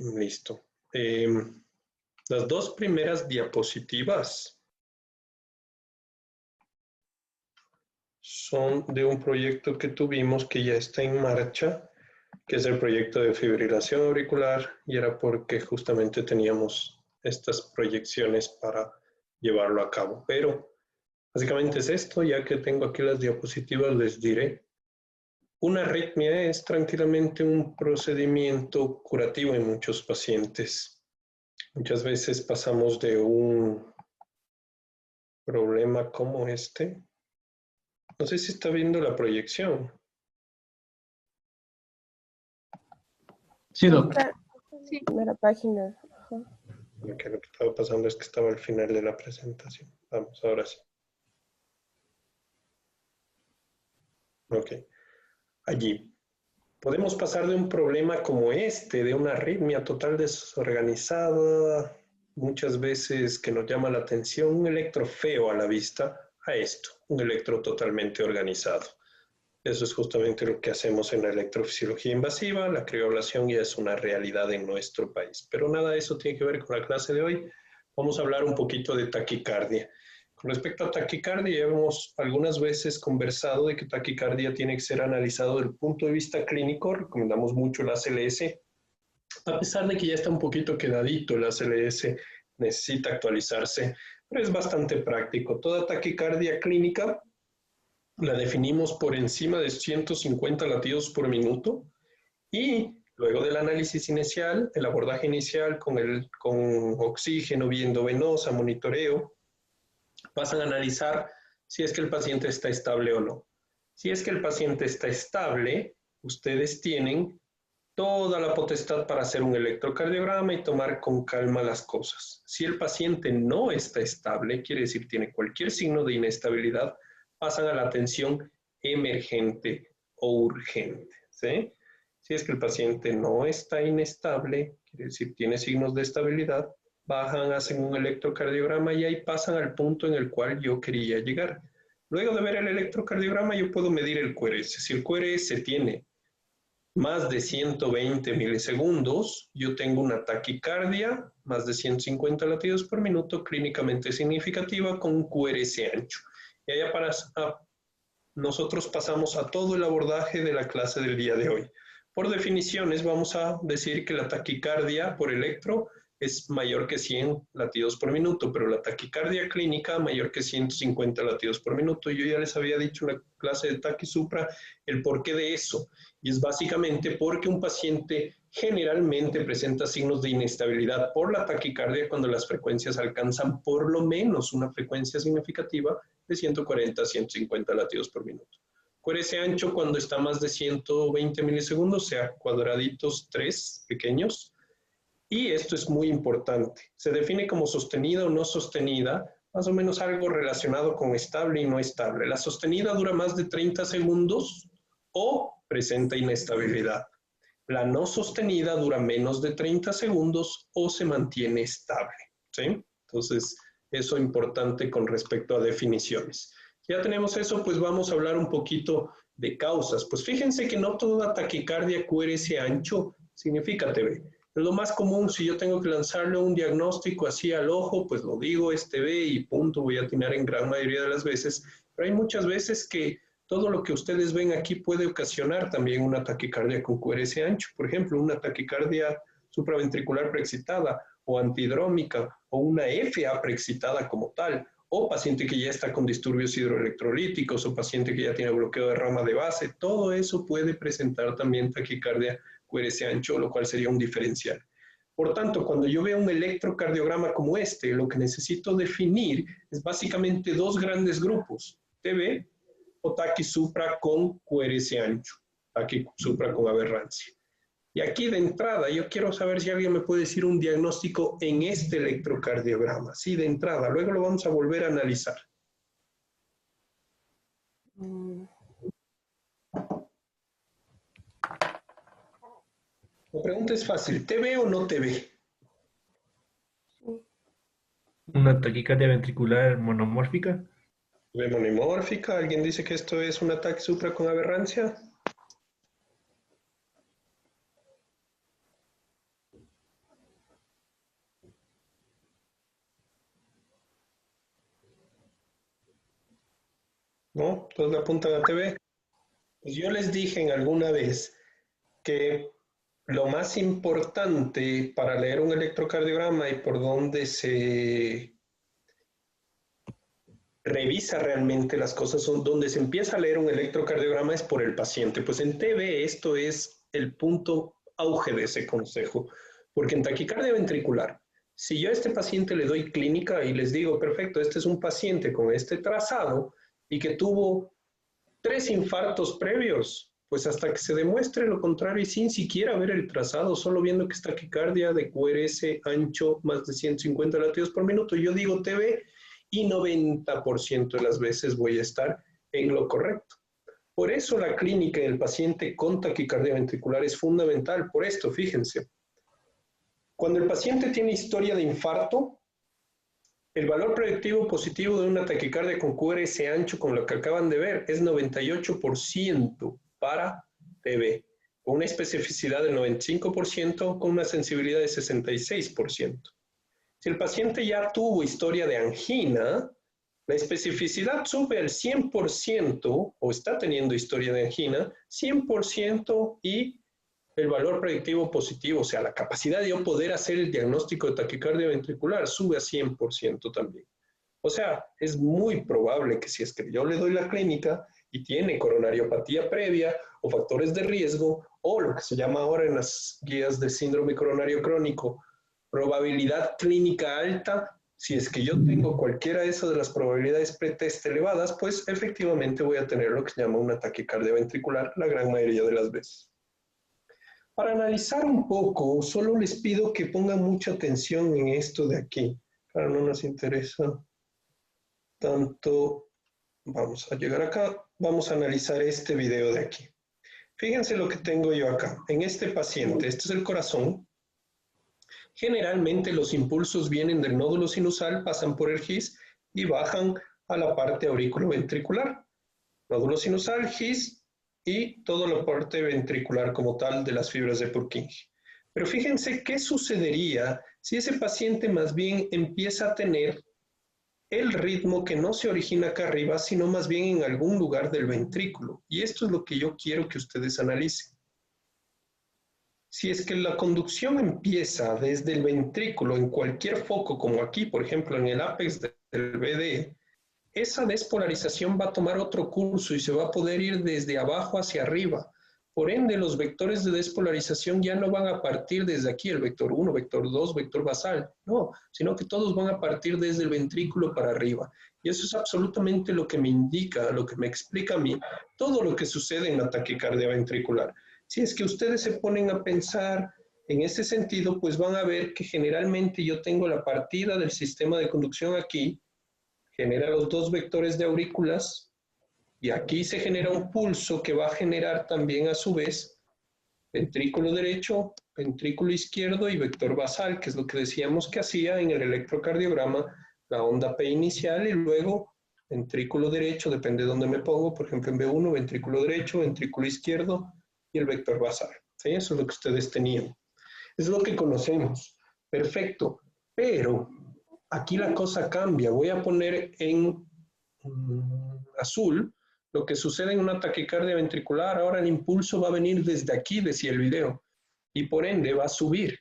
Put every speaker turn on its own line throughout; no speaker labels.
Listo. Las dos primeras diapositivas son de un proyecto que tuvimos que ya está en marcha, que es el proyecto de fibrilación auricular, y era porque justamente teníamos estas proyecciones para llevarlo a cabo. Pero básicamente es esto, ya que tengo aquí las diapositivas, les diré. Una arritmia es tranquilamente un procedimiento curativo en muchos pacientes. Muchas veces pasamos de un problema como este. No sé si está viendo la proyección.
Sí, Doc.
Sí. Primera página. Ajá.
Okay, lo que estaba pasando es que estaba al final de la presentación. Vamos, ahora sí. Ok. Allí. Podemos pasar de un problema como este, de una arritmia total desorganizada, muchas veces que nos llama la atención, un electro feo a la vista, a esto, un electro totalmente organizado. Eso es justamente lo que hacemos en la electrofisiología invasiva. La crioblación ya es una realidad en nuestro país. Pero nada de eso tiene que ver con la clase de hoy. Vamos a hablar un poquito de taquicardia. Con respecto a taquicardia, ya hemos algunas veces conversado de que taquicardia tiene que ser analizado desde el punto de vista clínico. Recomendamos mucho la ACLS. A pesar de que ya está un poquito quedadito, la ACLS necesita actualizarse, pero es bastante práctico. Toda taquicardia clínica la definimos por encima de 150 latidos por minuto y luego del análisis inicial, el abordaje inicial con oxígeno, vía endovenosa, monitoreo, pasan a analizar si es que el paciente está estable o no. Si es que el paciente está estable, ustedes tienen toda la potestad para hacer un electrocardiograma y tomar con calma las cosas. Si el paciente no está estable, quiere decir tiene cualquier signo de inestabilidad, pasan a la atención emergente o urgente, ¿sí? Si es que el paciente no está inestable, quiere decir tiene signos de estabilidad, bajan, hacen un electrocardiograma y ahí pasan al punto en el cual yo quería llegar. Luego de ver el electrocardiograma yo puedo medir el QRS. Si el QRS tiene más de 120 milisegundos, yo tengo una taquicardia, más de 150 latidos por minuto, clínicamente significativa, con un QRS ancho. Y allá nosotros pasamos a todo el abordaje de la clase del día de hoy. Por definiciones, vamos a decir que la taquicardia por electro es mayor que 100 latidos por minuto, pero la taquicardia clínica mayor que 150 latidos por minuto. Yo ya les había dicho en la clase de taquisupra el porqué de eso. Y es básicamente porque un paciente generalmente presenta signos de inestabilidad por la taquicardia cuando las frecuencias alcanzan por lo menos una frecuencia significativa de 140 a 150 latidos por minuto. QRS ancho cuando está más de 120 milisegundos, sea cuadraditos 3 pequeños. Y esto es muy importante. Se define como sostenida o no sostenida, más o menos algo relacionado con estable y no estable. La sostenida dura más de 30 segundos o presenta inestabilidad. La no sostenida dura menos de 30 segundos o se mantiene estable, ¿sí? Entonces, eso es importante con respecto a definiciones. Ya tenemos eso, pues vamos a hablar un poquito de causas. Pues fíjense que no toda taquicardia QRS ancho significa TB. Es lo más común. Si yo tengo que lanzarle un diagnóstico así al ojo, pues lo digo, es TB y punto, voy a atinar en gran mayoría de las veces. Pero hay muchas veces que todo lo que ustedes ven aquí puede ocasionar también una taquicardia con QRS ancho. Por ejemplo, una taquicardia supraventricular preexcitada o antidrómica o una FA preexcitada como tal, o paciente que ya está con disturbios hidroelectrolíticos o paciente que ya tiene bloqueo de rama de base. Todo eso puede presentar también taquicardia QRS ancho, lo cual sería un diferencial. Por tanto, cuando yo veo un electrocardiograma como este, lo que necesito definir es básicamente dos grandes grupos, TB o taquisupra con QRS ancho, taquisupra con aberrancia. Y aquí de entrada, yo quiero saber si alguien me puede decir un diagnóstico en este electrocardiograma. Sí, de entrada, luego lo vamos a volver a analizar. La pregunta es fácil, ¿TB o no TB?
Una taquicardia ventricular monomórfica.
¿TB monomórfica? ¿Alguien dice que esto es un ataque supra con aberrancia? ¿no? Todos le apuntan a TV. Pues yo les dije en alguna vez que lo más importante para leer un electrocardiograma y por donde se revisa realmente las cosas, son donde se empieza a leer un electrocardiograma es por el paciente. Pues en TV esto es el punto auge de ese consejo, porque en taquicardia ventricular, si yo a este paciente le doy clínica y les digo, perfecto, este es un paciente con este trazado y que tuvo 3 infartos previos, pues hasta que se demuestre lo contrario y sin siquiera ver el trazado, solo viendo que es taquicardia de QRS ancho más de 150 latidos por minuto, yo digo TV y 90% de las veces voy a estar en lo correcto. Por eso la clínica del paciente con taquicardia ventricular es fundamental. Por esto, fíjense, cuando el paciente tiene historia de infarto, el valor predictivo positivo de una taquicardia con QRS ancho, con lo que acaban de ver, es 98% para TV, con una especificidad del 95%, con una sensibilidad de 66%. Si el paciente ya tuvo historia de angina, la especificidad sube al 100% o está teniendo historia de angina, 100% y el valor predictivo positivo, o sea, la capacidad de yo poder hacer el diagnóstico de taquicardia ventricular sube a 100% también. O sea, es muy probable que si es que yo le doy la clínica y tiene coronariopatía previa o factores de riesgo o lo que se llama ahora en las guías de síndrome coronario crónico, probabilidad clínica alta, si es que yo tengo cualquiera de esas de las probabilidades pretest elevadas, pues efectivamente voy a tener lo que se llama una taquicardia ventricular la gran mayoría de las veces. Para analizar un poco, solo les pido que pongan mucha atención en esto de aquí. Claro, no nos interesa tanto. Vamos a llegar acá. Vamos a analizar este video de aquí. Fíjense lo que tengo yo acá. En este paciente, este es el corazón. Generalmente los impulsos vienen del nódulo sinusal, pasan por el GIS y bajan a la parte aurículo-ventricular. Nódulo sinusal, GIS y toda la parte ventricular como tal de las fibras de Purkinje. Pero fíjense qué sucedería si ese paciente más bien empieza a tener el ritmo que no se origina acá arriba, sino más bien en algún lugar del ventrículo. Y esto es lo que yo quiero que ustedes analicen. Si es que la conducción empieza desde el ventrículo en cualquier foco, como aquí, por ejemplo, en el ápex del BD, esa despolarización va a tomar otro curso y se va a poder ir desde abajo hacia arriba. Por ende, los vectores de despolarización ya no van a partir desde aquí, el vector 1, vector 2, vector basal, no, sino que todos van a partir desde el ventrículo para arriba. Y eso es absolutamente lo que me indica, lo que me explica a mí, todo lo que sucede en la taquicardia ventricular. Si es que ustedes se ponen a pensar en ese sentido, pues van a ver que generalmente yo tengo la partida del sistema de conducción aquí, genera los dos vectores de aurículas y aquí se genera un pulso que va a generar también a su vez ventrículo derecho, ventrículo izquierdo y vector basal, que es lo que decíamos que hacía en el electrocardiograma, la onda P inicial y luego ventrículo derecho, depende de dónde me pongo, por ejemplo en B1, ventrículo derecho, ventrículo izquierdo y el vector basal. ¿Sí? Eso es lo que ustedes tenían. Es lo que conocemos. Perfecto. Pero aquí la cosa cambia. Voy a poner en azul lo que sucede en una taquicardia ventricular. Ahora el impulso va a venir desde aquí, decía el video, y por ende va a subir.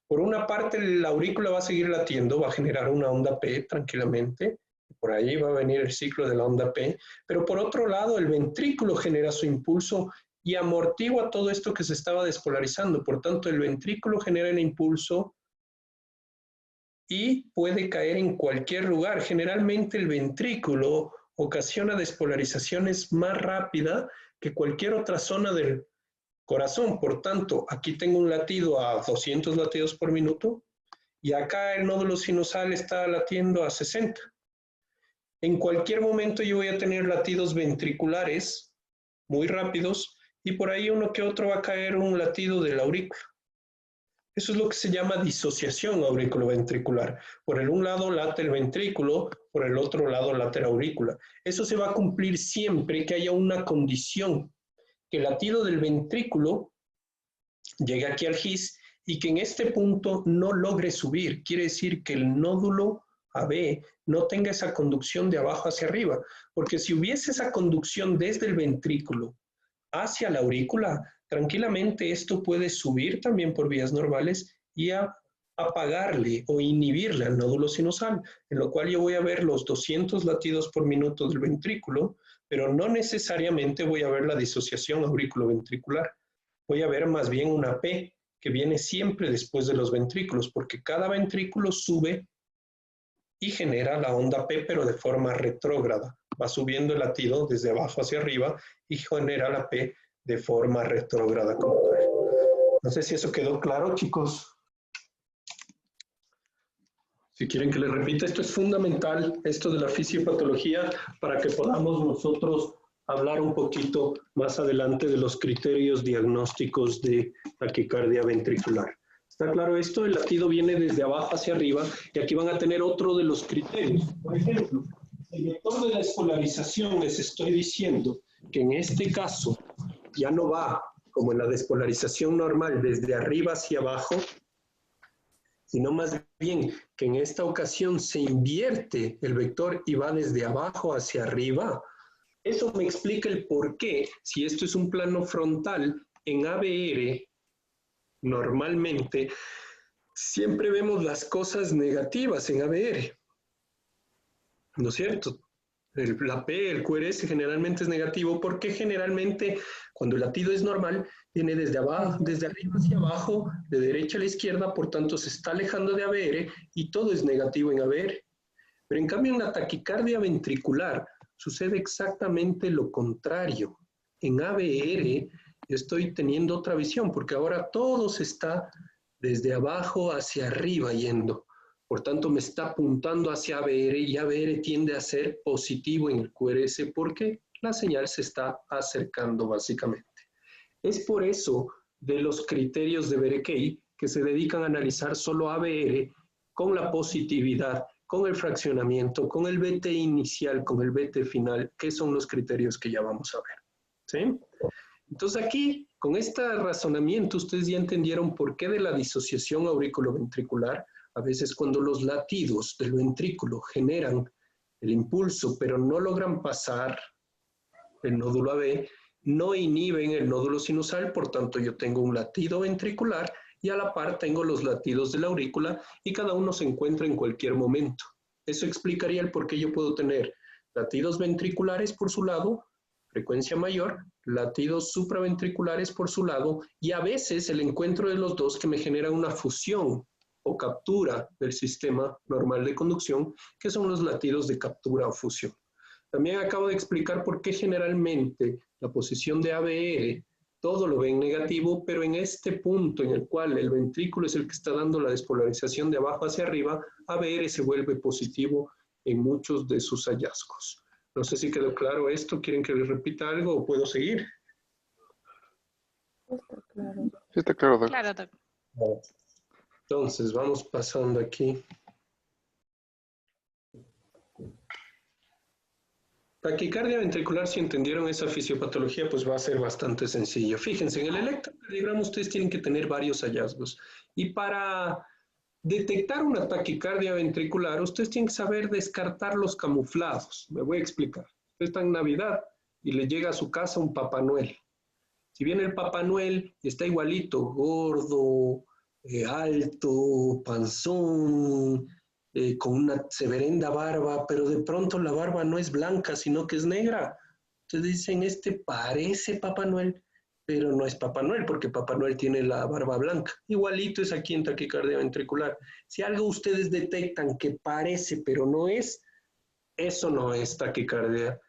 Por una parte, la aurícula va a seguir latiendo, va a generar una onda P tranquilamente. Por ahí va a venir el ciclo de la onda P. Pero por otro lado, el ventrículo genera su impulso y amortigua todo esto que se estaba despolarizando. Por tanto, el ventrículo genera el impulso y puede caer en cualquier lugar. Generalmente el ventrículo ocasiona despolarizaciones más rápida que cualquier otra zona del corazón. Por tanto, aquí tengo un latido a 200 latidos por minuto y acá el nódulo sinusal está latiendo a 60. En cualquier momento yo voy a tener latidos ventriculares muy rápidos y por ahí uno que otro va a caer un latido de la aurícula. Eso es lo que se llama disociación auriculoventricular. Por el un lado late el ventrículo, por el otro lado late la aurícula. Eso se va a cumplir siempre que haya una condición, que el latido del ventrículo llegue aquí al GIS y que en este punto no logre subir. Quiere decir que el nódulo AB no tenga esa conducción de abajo hacia arriba, porque si hubiese esa conducción desde el ventrículo hacia la aurícula, tranquilamente esto puede subir también por vías normales y apagarle o inhibirle al nódulo sinusal, en lo cual yo voy a ver los 200 latidos por minuto del ventrículo, pero no necesariamente voy a ver la disociación aurículo-ventricular. Voy a ver más bien una P que viene siempre después de los ventrículos, porque cada ventrículo sube y genera la onda P, pero de forma retrógrada. Va subiendo el latido desde abajo hacia arriba y genera la P de forma retrógrada como tal. No sé si eso quedó claro, chicos. Si quieren que les repita, esto es fundamental, esto de la fisiopatología, para que podamos nosotros hablar un poquito más adelante de los criterios diagnósticos de taquicardia ventricular. ¿Está claro esto? El latido viene desde abajo hacia arriba y aquí van a tener otro de los criterios. Por ejemplo, el vector de despolarización, les estoy diciendo que en este caso ya no va como en la despolarización normal desde arriba hacia abajo, sino más bien que en esta ocasión se invierte el vector y va desde abajo hacia arriba. Eso me explica el por qué, si esto es un plano frontal, en ABR, normalmente, siempre vemos las cosas negativas en ABR. ¿No es cierto? La P, el QRS generalmente es negativo porque generalmente cuando el latido es normal viene desde abajo, desde arriba hacia abajo, de derecha a la izquierda, por tanto se está alejando de ABR y todo es negativo en ABR. Pero en cambio en la taquicardia ventricular sucede exactamente lo contrario. En ABR estoy teniendo otra visión porque ahora todo se está desde abajo hacia arriba yendo. Por tanto, me está apuntando hacia ABR y ABR tiende a ser positivo en el QRS porque la señal se está acercando básicamente. Es por eso de los criterios de Berekei que se dedican a analizar solo ABR con la positividad, con el fraccionamiento, con el BT inicial, con el BT final, que son los criterios que ya vamos a ver. ¿Sí? Entonces aquí, con este razonamiento, ustedes ya entendieron por qué de la disociación auriculoventricular. A veces cuando los latidos del ventrículo generan el impulso, pero no logran pasar el nódulo AB, no inhiben el nódulo sinusal, por tanto yo tengo un latido ventricular y a la par tengo los latidos de la aurícula y cada uno se encuentra en cualquier momento. Eso explicaría el por qué yo puedo tener latidos ventriculares por su lado, frecuencia mayor, latidos supraventriculares por su lado y a veces el encuentro de los dos que me genera una fusión o captura del sistema normal de conducción, que son los latidos de captura o fusión. También acabo de explicar por qué generalmente la posición de ABR todo lo ven negativo, pero en este punto en el cual el ventrículo es el que está dando la despolarización de abajo hacia arriba, ABR se vuelve positivo en muchos de sus hallazgos. No sé si quedó claro esto, ¿quieren que les repita algo o puedo seguir?
Está claro.
Sí, está claro, Doc.
Claro, Doc.
Entonces, vamos pasando aquí. Taquicardia ventricular, si entendieron esa fisiopatología, pues va a ser bastante sencillo. Fíjense, en el electrocardiograma ustedes tienen que tener varios hallazgos. Y para detectar una taquicardia ventricular, ustedes tienen que saber descartar los camuflados. Me voy a explicar. Usted está en Navidad y le llega a su casa un Papá Noel. Si viene el Papá Noel y está igualito, gordo, alto, panzón, con una severenda barba, pero de pronto la barba no es blanca, sino que es negra. Entonces dicen, este parece Papá Noel, pero no es Papá Noel, porque Papá Noel tiene la barba blanca. Igualito es aquí en taquicardia ventricular. Si algo ustedes detectan que parece, pero no es, eso no es taquicardia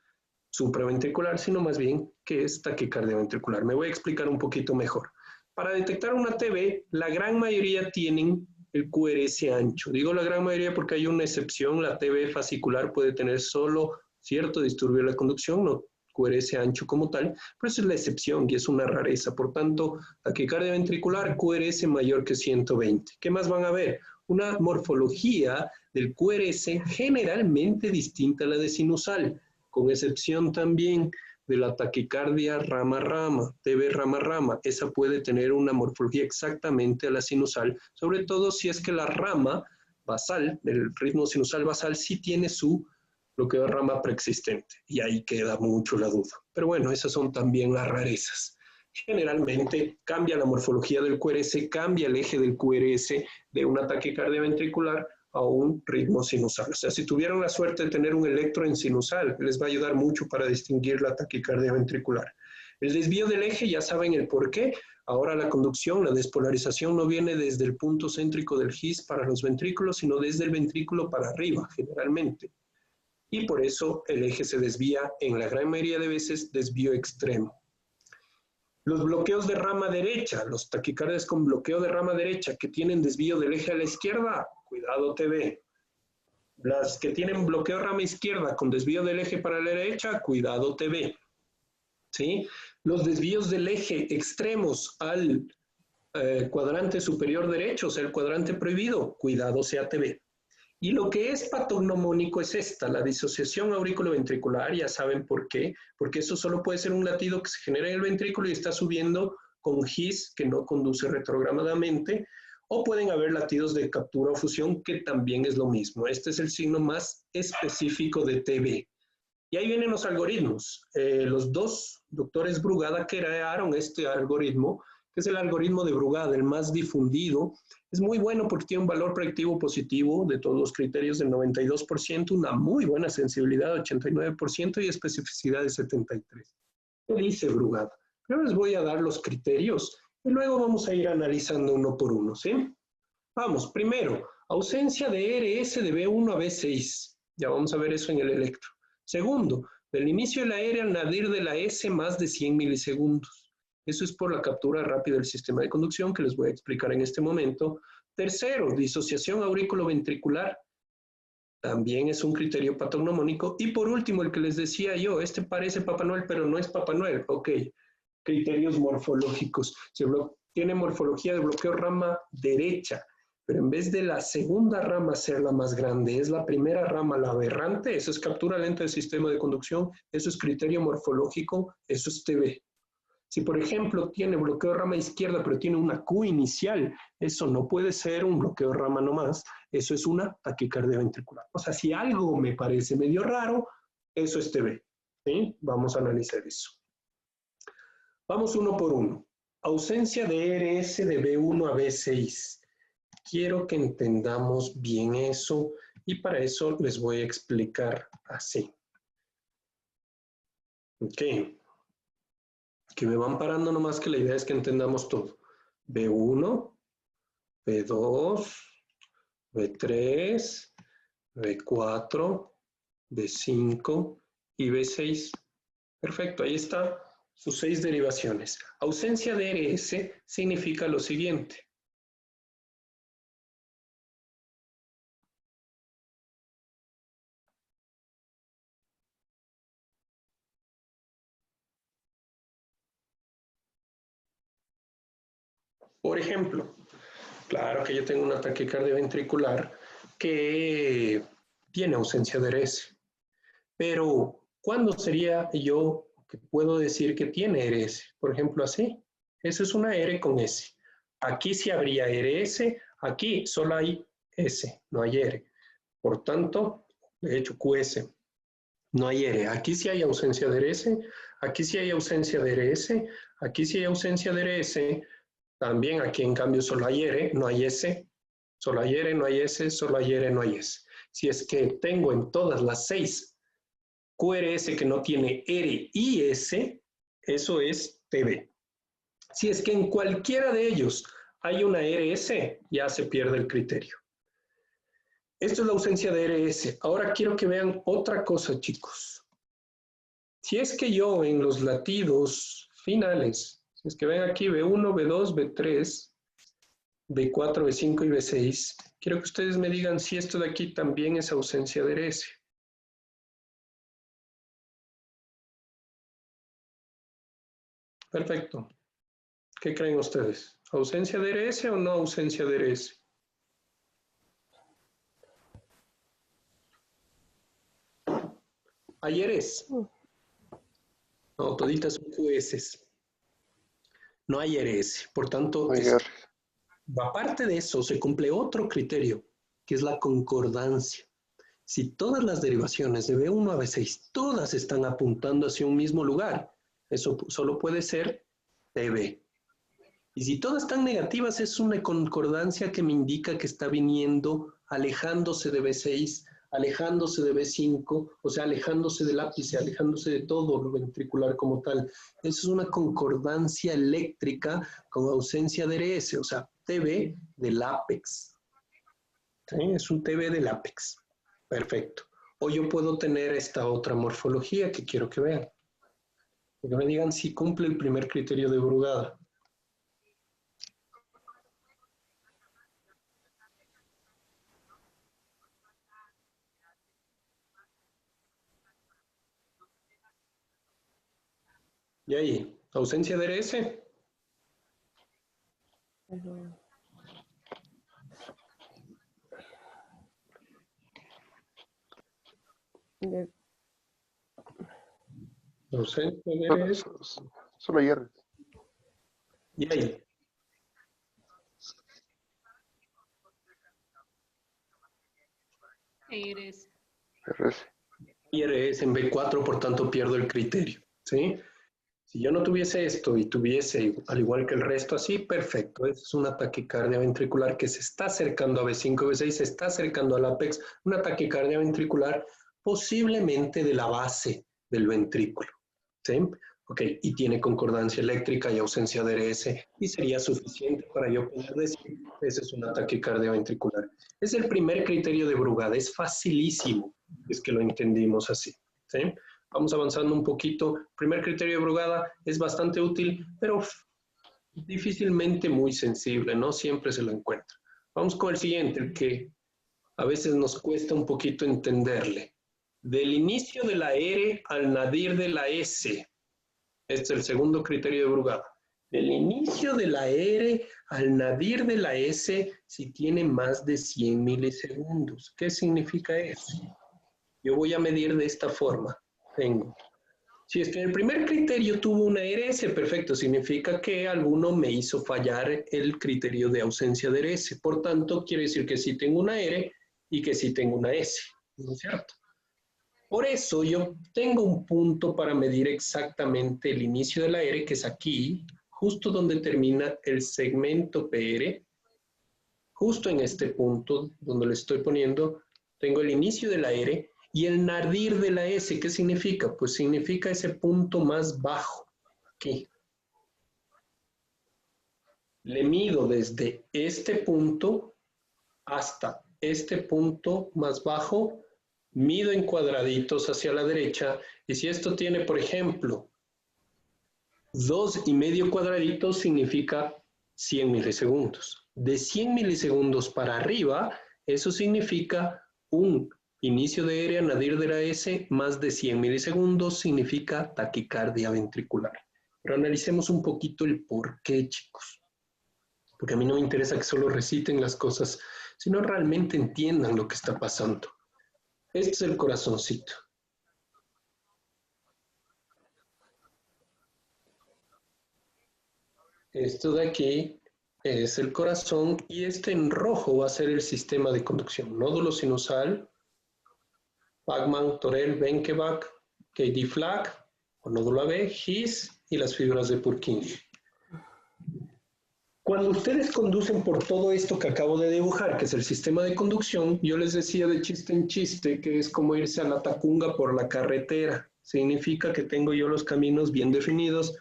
supraventricular, sino más bien que es taquicardia ventricular. Me voy a explicar un poquito mejor. Para detectar una TB, la gran mayoría tienen el QRS ancho. Digo la gran mayoría porque hay una excepción. La TB fascicular puede tener solo cierto disturbio de la conducción, no QRS ancho como tal, pero esa es la excepción y es una rareza. Por tanto, taquicardia ventricular, QRS mayor que 120. ¿Qué más van a ver? Una morfología del QRS generalmente distinta a la de sinusal, con excepción también de la taquicardia rama-rama, TB rama-rama. Esa puede tener una morfología exactamente a la sinusal, sobre todo si es que la rama basal, el ritmo sinusal basal, sí tiene su bloqueo de rama preexistente. Y ahí queda mucho la duda. Pero bueno, esas son también las rarezas. Generalmente cambia la morfología del QRS, cambia el eje del QRS de una taquicardia ventricular a un ritmo sinusal. O sea, si tuvieron la suerte de tener un electro en sinusal, les va a ayudar mucho para distinguir la taquicardia ventricular. El desvío del eje, ya saben el por qué. Ahora la conducción, la despolarización no viene desde el punto céntrico del GIS para los ventrículos, sino desde el ventrículo para arriba, generalmente. Y por eso el eje se desvía, en la gran mayoría de veces, desvío extremo. Los bloqueos de rama derecha, los taquicardias con bloqueo de rama derecha que tienen desvío del eje a la izquierda, cuidado TV. Las que tienen bloqueo de rama izquierda con desvío del eje para la derecha, cuidado TV. ¿Sí? Los desvíos del eje extremos al cuadrante superior derecho, o sea, el cuadrante prohibido, cuidado CATV. Y lo que es patognomónico es esta, la disociación auriculoventricular, ya saben por qué, porque eso solo puede ser un latido que se genera en el ventrículo y está subiendo con GIS que no conduce retrogramadamente, o pueden haber latidos de captura o fusión que también es lo mismo. Este es el signo más específico de TB. Y ahí vienen los algoritmos. Los dos doctores Brugada crearon este algoritmo, que es el algoritmo de Brugada, el más difundido. Es muy bueno porque tiene un valor predictivo positivo de todos los criterios del 92%, una muy buena sensibilidad de 89% y especificidad de 73%. ¿Qué dice Brugada? Yo les voy a dar los criterios y luego vamos a ir analizando uno por uno, ¿sí? Vamos, primero, ausencia de RS de B1 a B6. Ya vamos a ver eso en el electro. Segundo, del inicio de la R al nadir de la S más de 100 milisegundos. Eso es por la captura rápida del sistema de conducción que les voy a explicar en este momento. Tercero, disociación auriculoventricular. También es un criterio patognomónico. Y por último, el que les decía yo, este parece Papá Noel, pero no es Papá Noel. Ok, criterios morfológicos. Tiene morfología de bloqueo rama derecha, pero en vez de la segunda rama ser la más grande, es la primera rama la aberrante. Eso es captura lenta del sistema de conducción. Eso es criterio morfológico. Eso es TB. Si, por ejemplo, tiene bloqueo de rama izquierda, pero tiene una Q inicial, eso no puede ser un bloqueo de rama nomás, eso es una taquicardia ventricular. O sea, si algo me parece medio raro, eso es TB. ¿Sí? Vamos a analizar eso. Vamos uno por uno. Ausencia de RS de B1 a B6. Quiero que entendamos bien eso y para eso les voy a explicar así. Ok. Que me van parando nomás que la idea es que entendamos todo. B1, B2, B3, B4, B5 y B6. Perfecto, ahí está sus 6 derivaciones. Ausencia de RS significa lo siguiente. Por ejemplo, claro que yo tengo una taquicardia ventricular que tiene ausencia de RS. Pero, ¿cuándo sería yo que puedo decir que tiene RS? Por ejemplo, así. Esa es una R con S. Aquí sí habría RS, aquí solo hay S, no hay R. Por tanto, de hecho, QS, no hay R. Aquí sí hay ausencia de RS, aquí sí hay ausencia de RS, aquí sí hay ausencia de RS. También aquí, en cambio, solo hay R, no hay S. Solo hay R, no hay S, solo hay R, no hay S. Si es que tengo en todas las 6 QRS que no tiene R y S, eso es TB. Si es que en cualquiera de ellos hay una RS, ya se pierde el criterio. Esto es la ausencia de RS. Ahora quiero que vean otra cosa, chicos. Si es que yo en los latidos finales, si es que ven aquí B1, B2, B3, B4, B5 y B6, quiero que ustedes me digan si esto de aquí también es ausencia de RS. Perfecto. ¿Qué creen ustedes? ¿Ausencia de RS o no ausencia de RS? ¿Hay RS? No, toditas son QS. No hay RS. Por tanto, aparte de eso, se cumple otro criterio. que es la concordancia. Si todas las derivaciones de B1 a B6, todas están apuntando hacia un mismo lugar, eso solo puede ser TB. Y si todas están negativas, es una concordancia que me indica que está viniendo, alejándose de B6, alejándose de B5, o sea, alejándose del ápice, alejándose de todo lo ventricular como tal. Eso es una concordancia eléctrica con ausencia de RS, o sea, TB del ápex. ¿Sí? Es un TB del ápex. Perfecto. O yo puedo tener esta otra morfología que quiero que vean. Que me digan si cumple el primer criterio de Brugada. ¿Y ahí? ¿Ausencia de RS? Ausencia de RS.
Solo hay R.
¿Y ahí?
RS.
RS.
Y RS en B4, por tanto pierdo el criterio. ¿Sí? Si yo no tuviese esto y tuviese, al igual que el resto, así, perfecto. Es una taquicardia ventricular que se está acercando a B5, B6, se está acercando al ápex, una taquicardia ventricular posiblemente de la base del ventrículo. ¿Sí? Ok, y tiene concordancia eléctrica y ausencia de RS, y sería suficiente para yo poder decir, esa es una taquicardia ventricular. Es el primer criterio de Brugada, es facilísimo, es que lo entendimos así. ¿Sí? Vamos avanzando un poquito. Primer criterio de Brugada es bastante útil, pero difícilmente muy sensible, no siempre se lo encuentra. Vamos con el siguiente, el que a veces nos cuesta un poquito entenderle. Del inicio de la R al nadir de la S. Este es el segundo criterio de Brugada. Del inicio de la R al nadir de la S si tiene más de 100 milisegundos. ¿Qué significa eso? Yo voy a medir de esta forma. Tengo. Si es que el primer criterio tuvo una RS, perfecto, significa que alguno me hizo fallar el criterio de ausencia de RS. Por tanto, quiere decir que sí tengo una R y que sí tengo una S, ¿no es cierto? Por eso yo tengo un punto para medir exactamente el inicio de la R, que es aquí, justo donde termina el segmento PR. Justo en este punto donde le estoy poniendo, tengo el inicio de la R y el nadir de la S. ¿Qué significa? Pues significa ese punto más bajo, aquí. Le mido desde este punto hasta este punto más bajo, mido en cuadraditos hacia la derecha, y si esto tiene, por ejemplo, 2,5 cuadraditos, significa 100 milisegundos. De 100 milisegundos para arriba, eso significa un inicio de R a nadir de la S, más de 100 milisegundos, significa taquicardia ventricular. Pero analicemos un poquito el por qué, chicos. Porque a mí no me interesa que solo reciten las cosas, sino realmente entiendan lo que está pasando. Este es el corazoncito. Esto de aquí es el corazón y este en rojo va a ser el sistema de conducción. Nódulo sinusal, Bachmann, Torel, Benkeback, KD-Flack, o nódulo AB, His y las fibras de Purkinje. Cuando ustedes conducen por todo esto que acabo de dibujar, que es el sistema de conducción, yo les decía de chiste en chiste que es como irse a la Tacunga por la carretera. Significa que tengo yo los caminos bien definidos.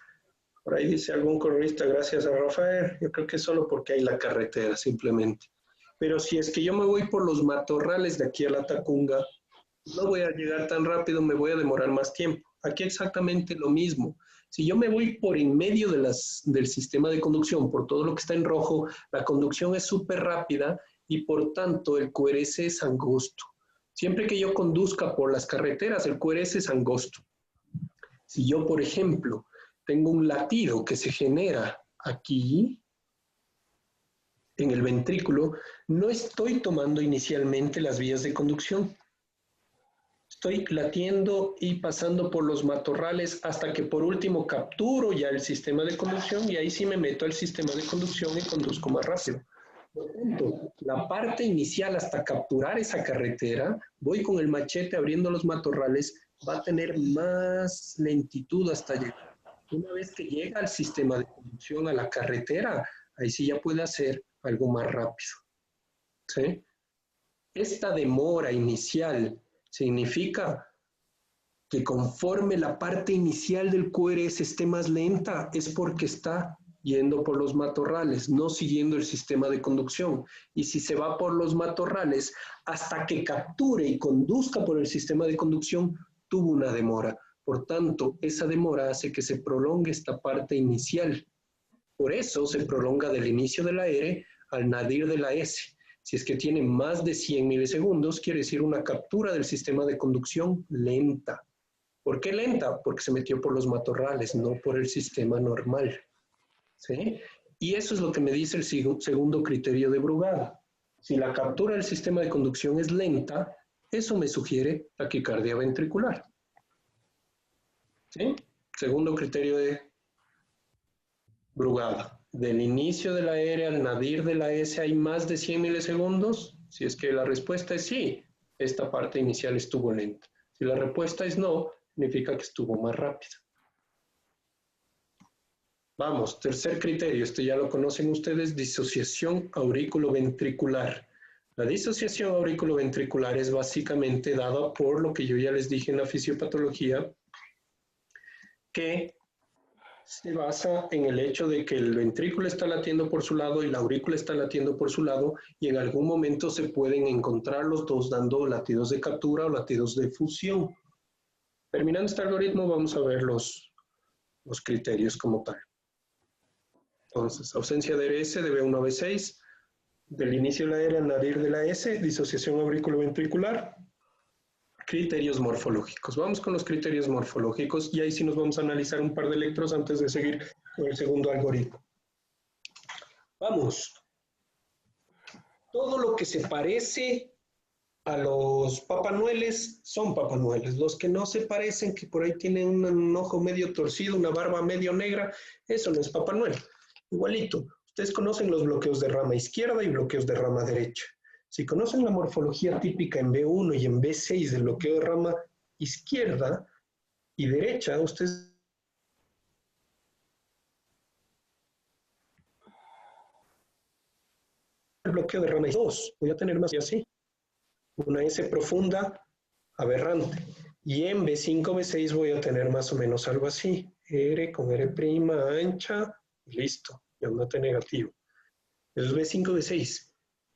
Por ahí dice algún cronista, gracias a Rafael, yo creo que es solo porque hay la carretera, simplemente. Pero si es que yo me voy por los matorrales de aquí a la Tacunga, no voy a llegar tan rápido, me voy a demorar más tiempo. Aquí exactamente lo mismo. Si yo me voy por en medio de del sistema de conducción, por todo lo que está en rojo, la conducción es súper rápida y por tanto el QRS es angosto. Siempre que yo conduzca por las carreteras, el QRS es angosto. Si yo, por ejemplo, tengo un latido que se genera aquí, en el ventrículo, no estoy tomando inicialmente las vías de conducción. Estoy latiendo y pasando por los matorrales hasta que por último capturo ya el sistema de conducción y ahí sí me meto al sistema de conducción y conduzco más rápido. Por tanto, la parte inicial hasta capturar esa carretera, voy con el machete abriendo los matorrales, va a tener más lentitud hasta llegar. Una vez que llega al sistema de conducción a la carretera, ahí sí ya puede hacer algo más rápido. ¿Sí? Esta demora inicial significa que conforme la parte inicial del QRS esté más lenta, es porque está yendo por los matorrales, no siguiendo el sistema de conducción. Y si se va por los matorrales, hasta que capture y conduzca por el sistema de conducción, tuvo una demora. Por tanto, esa demora hace que se prolongue esta parte inicial. Por eso se prolonga del inicio de la R al nadir de la S. Si es que tiene más de 100 milisegundos, quiere decir una captura del sistema de conducción lenta. ¿Por qué lenta? Porque se metió por los matorrales, no por el sistema normal. ¿Sí? Y eso es lo que me dice el segundo criterio de Brugada. Si la captura del sistema de conducción es lenta, eso me sugiere taquicardia ventricular. ¿Sí? Segundo criterio de Brugada. Del inicio de la R al nadir de la S hay más de 100 milisegundos. Si es que la respuesta es sí, esta parte inicial estuvo lenta. Si la respuesta es no, significa que estuvo más rápido. Vamos, tercer criterio, este ya lo conocen ustedes, disociación aurículo-ventricular. La disociación aurículo-ventricular es básicamente dada por lo que yo ya les dije en la fisiopatología, que se basa en el hecho de que el ventrículo está latiendo por su lado y la aurícula está latiendo por su lado y en algún momento se pueden encontrar los dos dando latidos de captura o latidos de fusión. Terminando este algoritmo vamos a ver los criterios como tal. Entonces, ausencia de RS de B1 a B6, del inicio de la R al nadir de la S, disociación auriculoventricular, criterios morfológicos. Vamos con los criterios morfológicos y ahí sí nos vamos a analizar un par de electros antes de seguir con el segundo algoritmo. Vamos. Todo lo que se parece a los papanueles son papanueles. Los que no se parecen, que por ahí tienen un ojo medio torcido, una barba medio negra, eso no es papanuel. Igualito, ustedes conocen los bloqueos de rama izquierda y bloqueos de rama derecha. Si conocen la morfología típica en B1 y en B6 del bloqueo de rama izquierda y derecha, ustedes el bloqueo de rama 2, voy a tener más y así. Una S profunda, aberrante. Y en B5, B6 voy a tener más o menos algo así. R con R' ancha, listo, y onda negativo. Eso es B5, B6.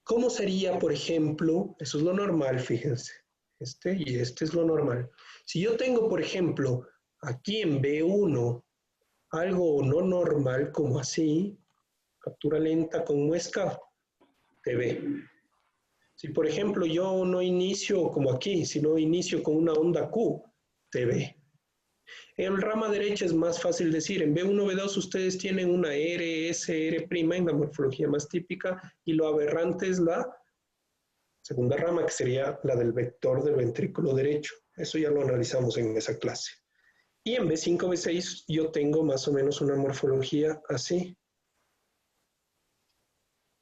¿Cómo sería, por ejemplo, eso es lo normal, fíjense, este y este es lo normal. Si yo tengo, por ejemplo, aquí en B1 algo no normal como así, captura lenta con muesca, TV. Si, por ejemplo, yo no inicio como aquí, sino inicio con una onda Q, TV. En rama derecha es más fácil decir, en B1, B2 ustedes tienen una R, S, R' en la morfología más típica y lo aberrante es la segunda rama, que sería la del vector del ventrículo derecho. Eso ya lo analizamos en esa clase. Y en B5, B6 yo tengo más o menos una morfología así.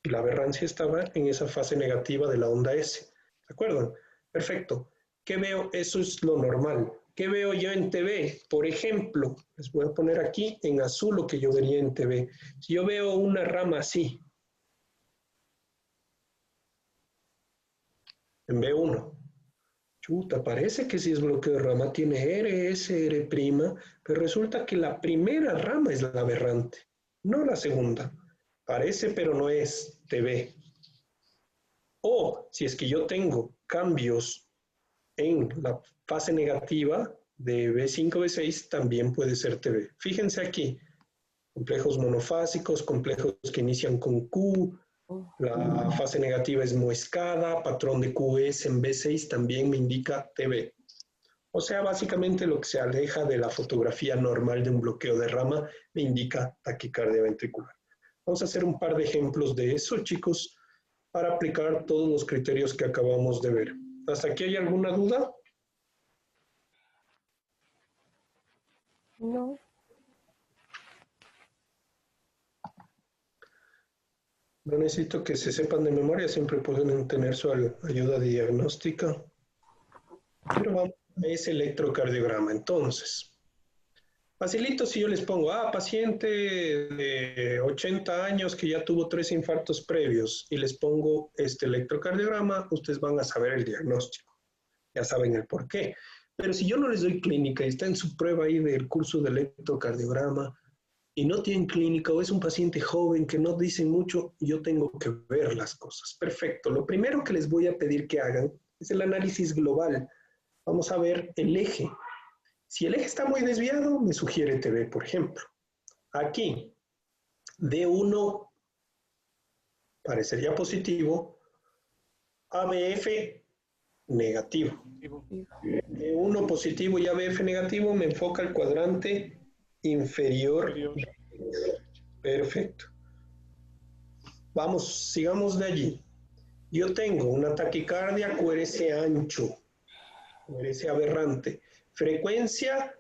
Y la aberrancia estaba en esa fase negativa de la onda S. ¿De acuerdo? Perfecto. ¿Qué veo? Eso es lo normal. ¿Qué veo yo en TV? Por ejemplo, les voy a poner aquí en azul lo que yo vería en TV. Si yo veo una rama así, en B1, chuta, parece que si es bloqueo de rama tiene R, S, R', pero resulta que la primera rama es la aberrante, no la segunda. Parece, pero no es TV. O si es que yo tengo cambios en la fase negativa de B5, B6, también puede ser TV. Fíjense aquí, complejos monofásicos, complejos que inician con Q, la fase negativa es muescada, patrón de QS en B6 también me indica TV. O sea, básicamente lo que se aleja de la fotografía normal de un bloqueo de rama me indica taquicardia ventricular. Vamos a hacer un par de ejemplos de eso, chicos, para aplicar todos los criterios que acabamos de ver. ¿Hasta aquí hay alguna duda?
No.
No necesito que se sepan de memoria, siempre pueden tener su ayuda diagnóstica. Pero vamos a ese electrocardiograma. Entonces, facilito si yo les pongo, paciente de 80 años que ya tuvo 3 infartos previos y les pongo este electrocardiograma, ustedes van a saber el diagnóstico. Ya saben el por qué. Pero si yo no les doy clínica y está en su prueba ahí del curso de electrocardiograma y no tienen clínica o es un paciente joven que no dicen mucho, yo tengo que ver las cosas. Perfecto. Lo primero que les voy a pedir que hagan es el análisis global. Vamos a ver el eje. Si el eje está muy desviado, me sugiere TV, por ejemplo. Aquí, D1 parecería positivo, ABF negativo. D1 positivo y ABF negativo me enfoca el cuadrante inferior. Perfecto. Vamos, sigamos de allí. Yo tengo una taquicardia QRS ancho, QRS aberrante. Frecuencia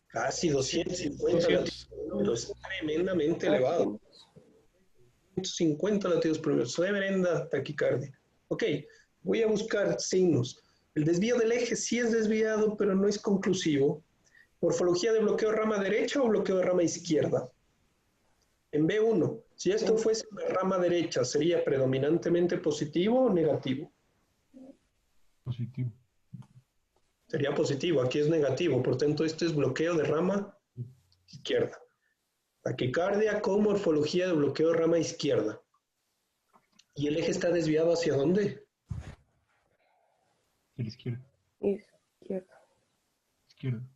casi 250 latidos por minuto, es tremendamente elevado. 150 latidos por minuto, tremenda taquicardia. Ok, voy a buscar signos. El desvío del eje sí es desviado, pero no es conclusivo. Morfología de bloqueo rama derecha o bloqueo de rama izquierda. En B1, si esto fuese una rama derecha, ¿sería predominantemente positivo o negativo?
Positivo.
Sería positivo, aquí es negativo, por tanto este es bloqueo de rama izquierda. Taquicardia con morfología de bloqueo de rama izquierda. ¿Y el eje está desviado hacia dónde?
A la izquierda.
Izquierda.
Izquierda.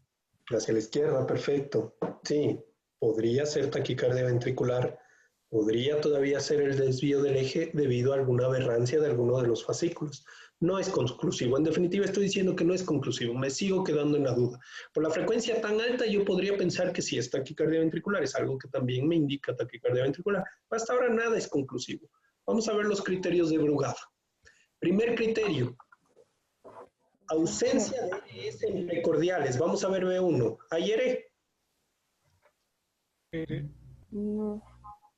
Hacia la izquierda, perfecto. Sí, podría ser taquicardia ventricular, podría todavía ser el desvío del eje debido a alguna aberrancia de alguno de los fascículos. No es conclusivo, en definitiva estoy diciendo que no es conclusivo, me sigo quedando en la duda. Por la frecuencia tan alta yo podría pensar que sí es taquicardia ventricular, es algo que también me indica taquicardia ventricular. Hasta ahora nada es conclusivo. Vamos a ver los criterios de Brugada. Primer criterio. Ausencia de ERS en precordiales. Vamos a ver B1. ¿Hay ERE?
No.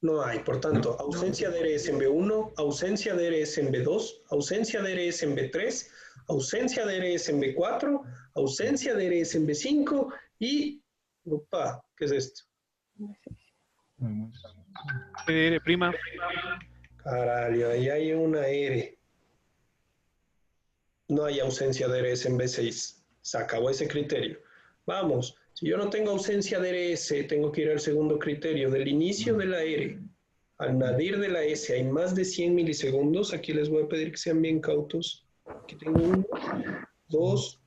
No hay. Por tanto, ausencia de ERS en B1, ausencia de ERS en B2, ausencia de ERS en B3, ausencia de ERS en B4, ausencia de ERS en B5 y... Opa, ¿qué es esto?
PDR prima.
Caralho, ahí hay una ERE. No hay ausencia de ERS en B6. Se acabó ese criterio. Vamos, si yo no tengo ausencia de ERS, tengo que ir al segundo criterio. Del inicio de la ERE al nadir de la S hay más de 100 milisegundos. Aquí les voy a pedir que sean bien cautos. Aquí tengo 1, 2,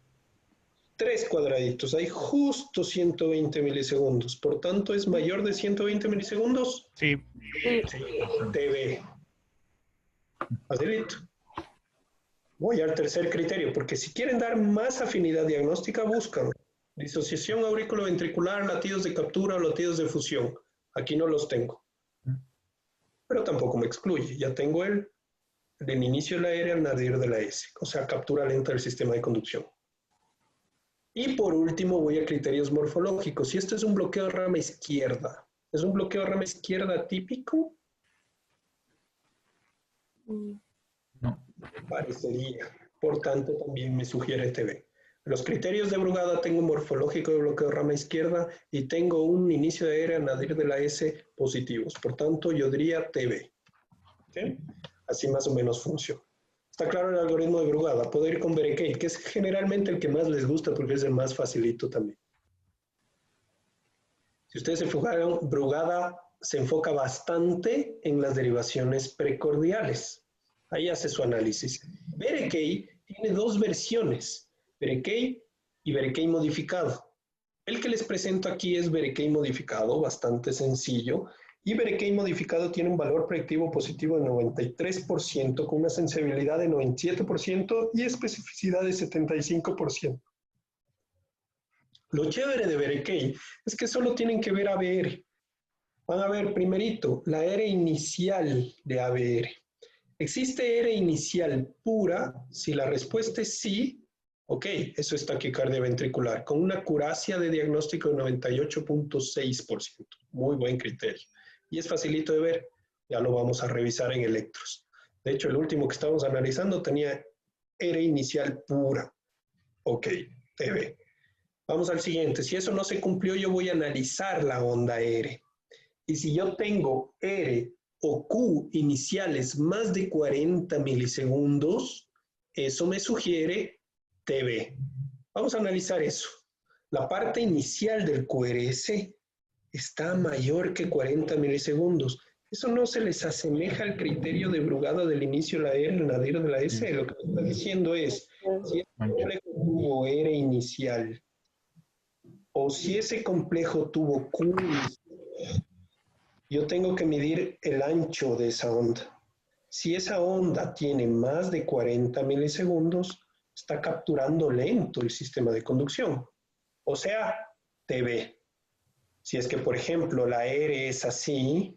3 cuadraditos. Hay justo 120 milisegundos. Por tanto, ¿es mayor de 120 milisegundos?
Sí.
Sí, TV. Facilito. Voy al tercer criterio, porque si quieren dar más afinidad diagnóstica, buscan disociación auriculoventricular, latidos de captura o latidos de fusión. Aquí no los tengo. Pero tampoco me excluye. Ya tengo el del inicio de la R al nadir de la S, o sea, captura lenta del sistema de conducción. Y por último voy a criterios morfológicos. Si esto es un bloqueo de rama izquierda, ¿es un bloqueo de rama izquierda típico?
No.
Parecería. Por tanto, también me sugiere TV. Los criterios de Brugada tengo un morfológico de bloqueo de rama izquierda y tengo un inicio de era nadir de la S positivos. Por tanto, yo diría TV. ¿Okay? Así más o menos funciona. Está claro el algoritmo de Brugada. Puedo ir con Berekei, que es generalmente el que más les gusta porque es el más facilito también. Si ustedes se fijaron, Brugada se enfoca bastante en las derivaciones precordiales. Ahí hace su análisis. Berekei tiene dos versiones, Berekei y Berekei modificado. El que les presento aquí es Berekei modificado, bastante sencillo, y Berekei modificado tiene un valor predictivo positivo de 93%, con una sensibilidad de 97% y especificidad de 75%. Lo chévere de Berekei es que solo tienen que ver ABR. Van a ver primerito la R inicial de ABR. ¿Existe R inicial pura? Si la respuesta es sí, ok, eso es taquicardia ventricular, con una acuracia de diagnóstico de 98.6%. Muy buen criterio. Y es facilito de ver. Ya lo vamos a revisar en electros. De hecho, el último que estábamos analizando tenía R inicial pura. Ok, TB. Vamos al siguiente. Si eso no se cumplió, yo voy a analizar la onda R. Y si yo tengo R o Q iniciales más de 40 milisegundos, eso me sugiere TB. Vamos a analizar eso. La parte inicial del QRS está mayor que 40 milisegundos. ¿Eso no se les asemeja al criterio de Brugada del inicio de la R, el nadir de la S?
Sí.
Lo que me está diciendo es, si ese complejo tuvo R inicial, o si ese complejo tuvo Q inicial, yo tengo que medir el ancho de esa onda. Si esa onda tiene más de 40 milisegundos, está capturando lento el sistema de conducción. O sea, TB. Si es que, por ejemplo, la R es así,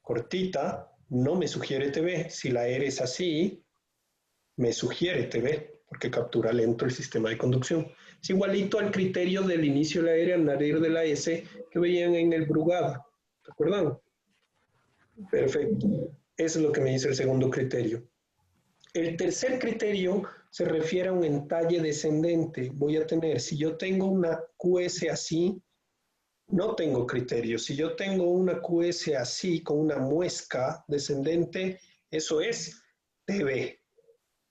cortita, no me sugiere TB. Si la R es así, me sugiere TB, porque captura lento el sistema de conducción. Es igualito al criterio del inicio de la R al nadir de la S que veían en el Brugada. ¿Se acuerdan? Perfecto. Eso es lo que me dice el segundo criterio. El tercer criterio se refiere a un entalle descendente. Voy a tener, si yo tengo una QS así, no tengo criterio. Si yo tengo una QS así, con una muesca descendente, eso es TB.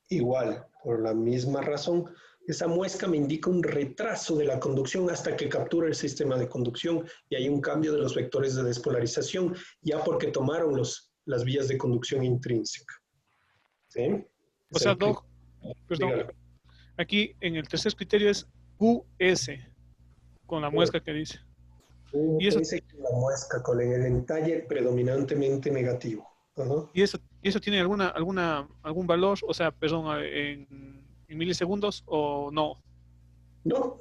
Igual, por la misma razón, esa muesca me indica un retraso de la conducción hasta que captura el sistema de conducción y hay un cambio de los vectores de despolarización, ya porque tomaron las vías de conducción intrínseca. ¿Sí?
O sea, Doc, perdón,
Dígalo.
aquí en el tercer criterio es QS, con la muesca que dice. Y eso,
Dice que la muesca con el entalle predominantemente negativo. Ajá.
y eso tiene algún valor, o sea, perdón, en milisegundos o no.
No.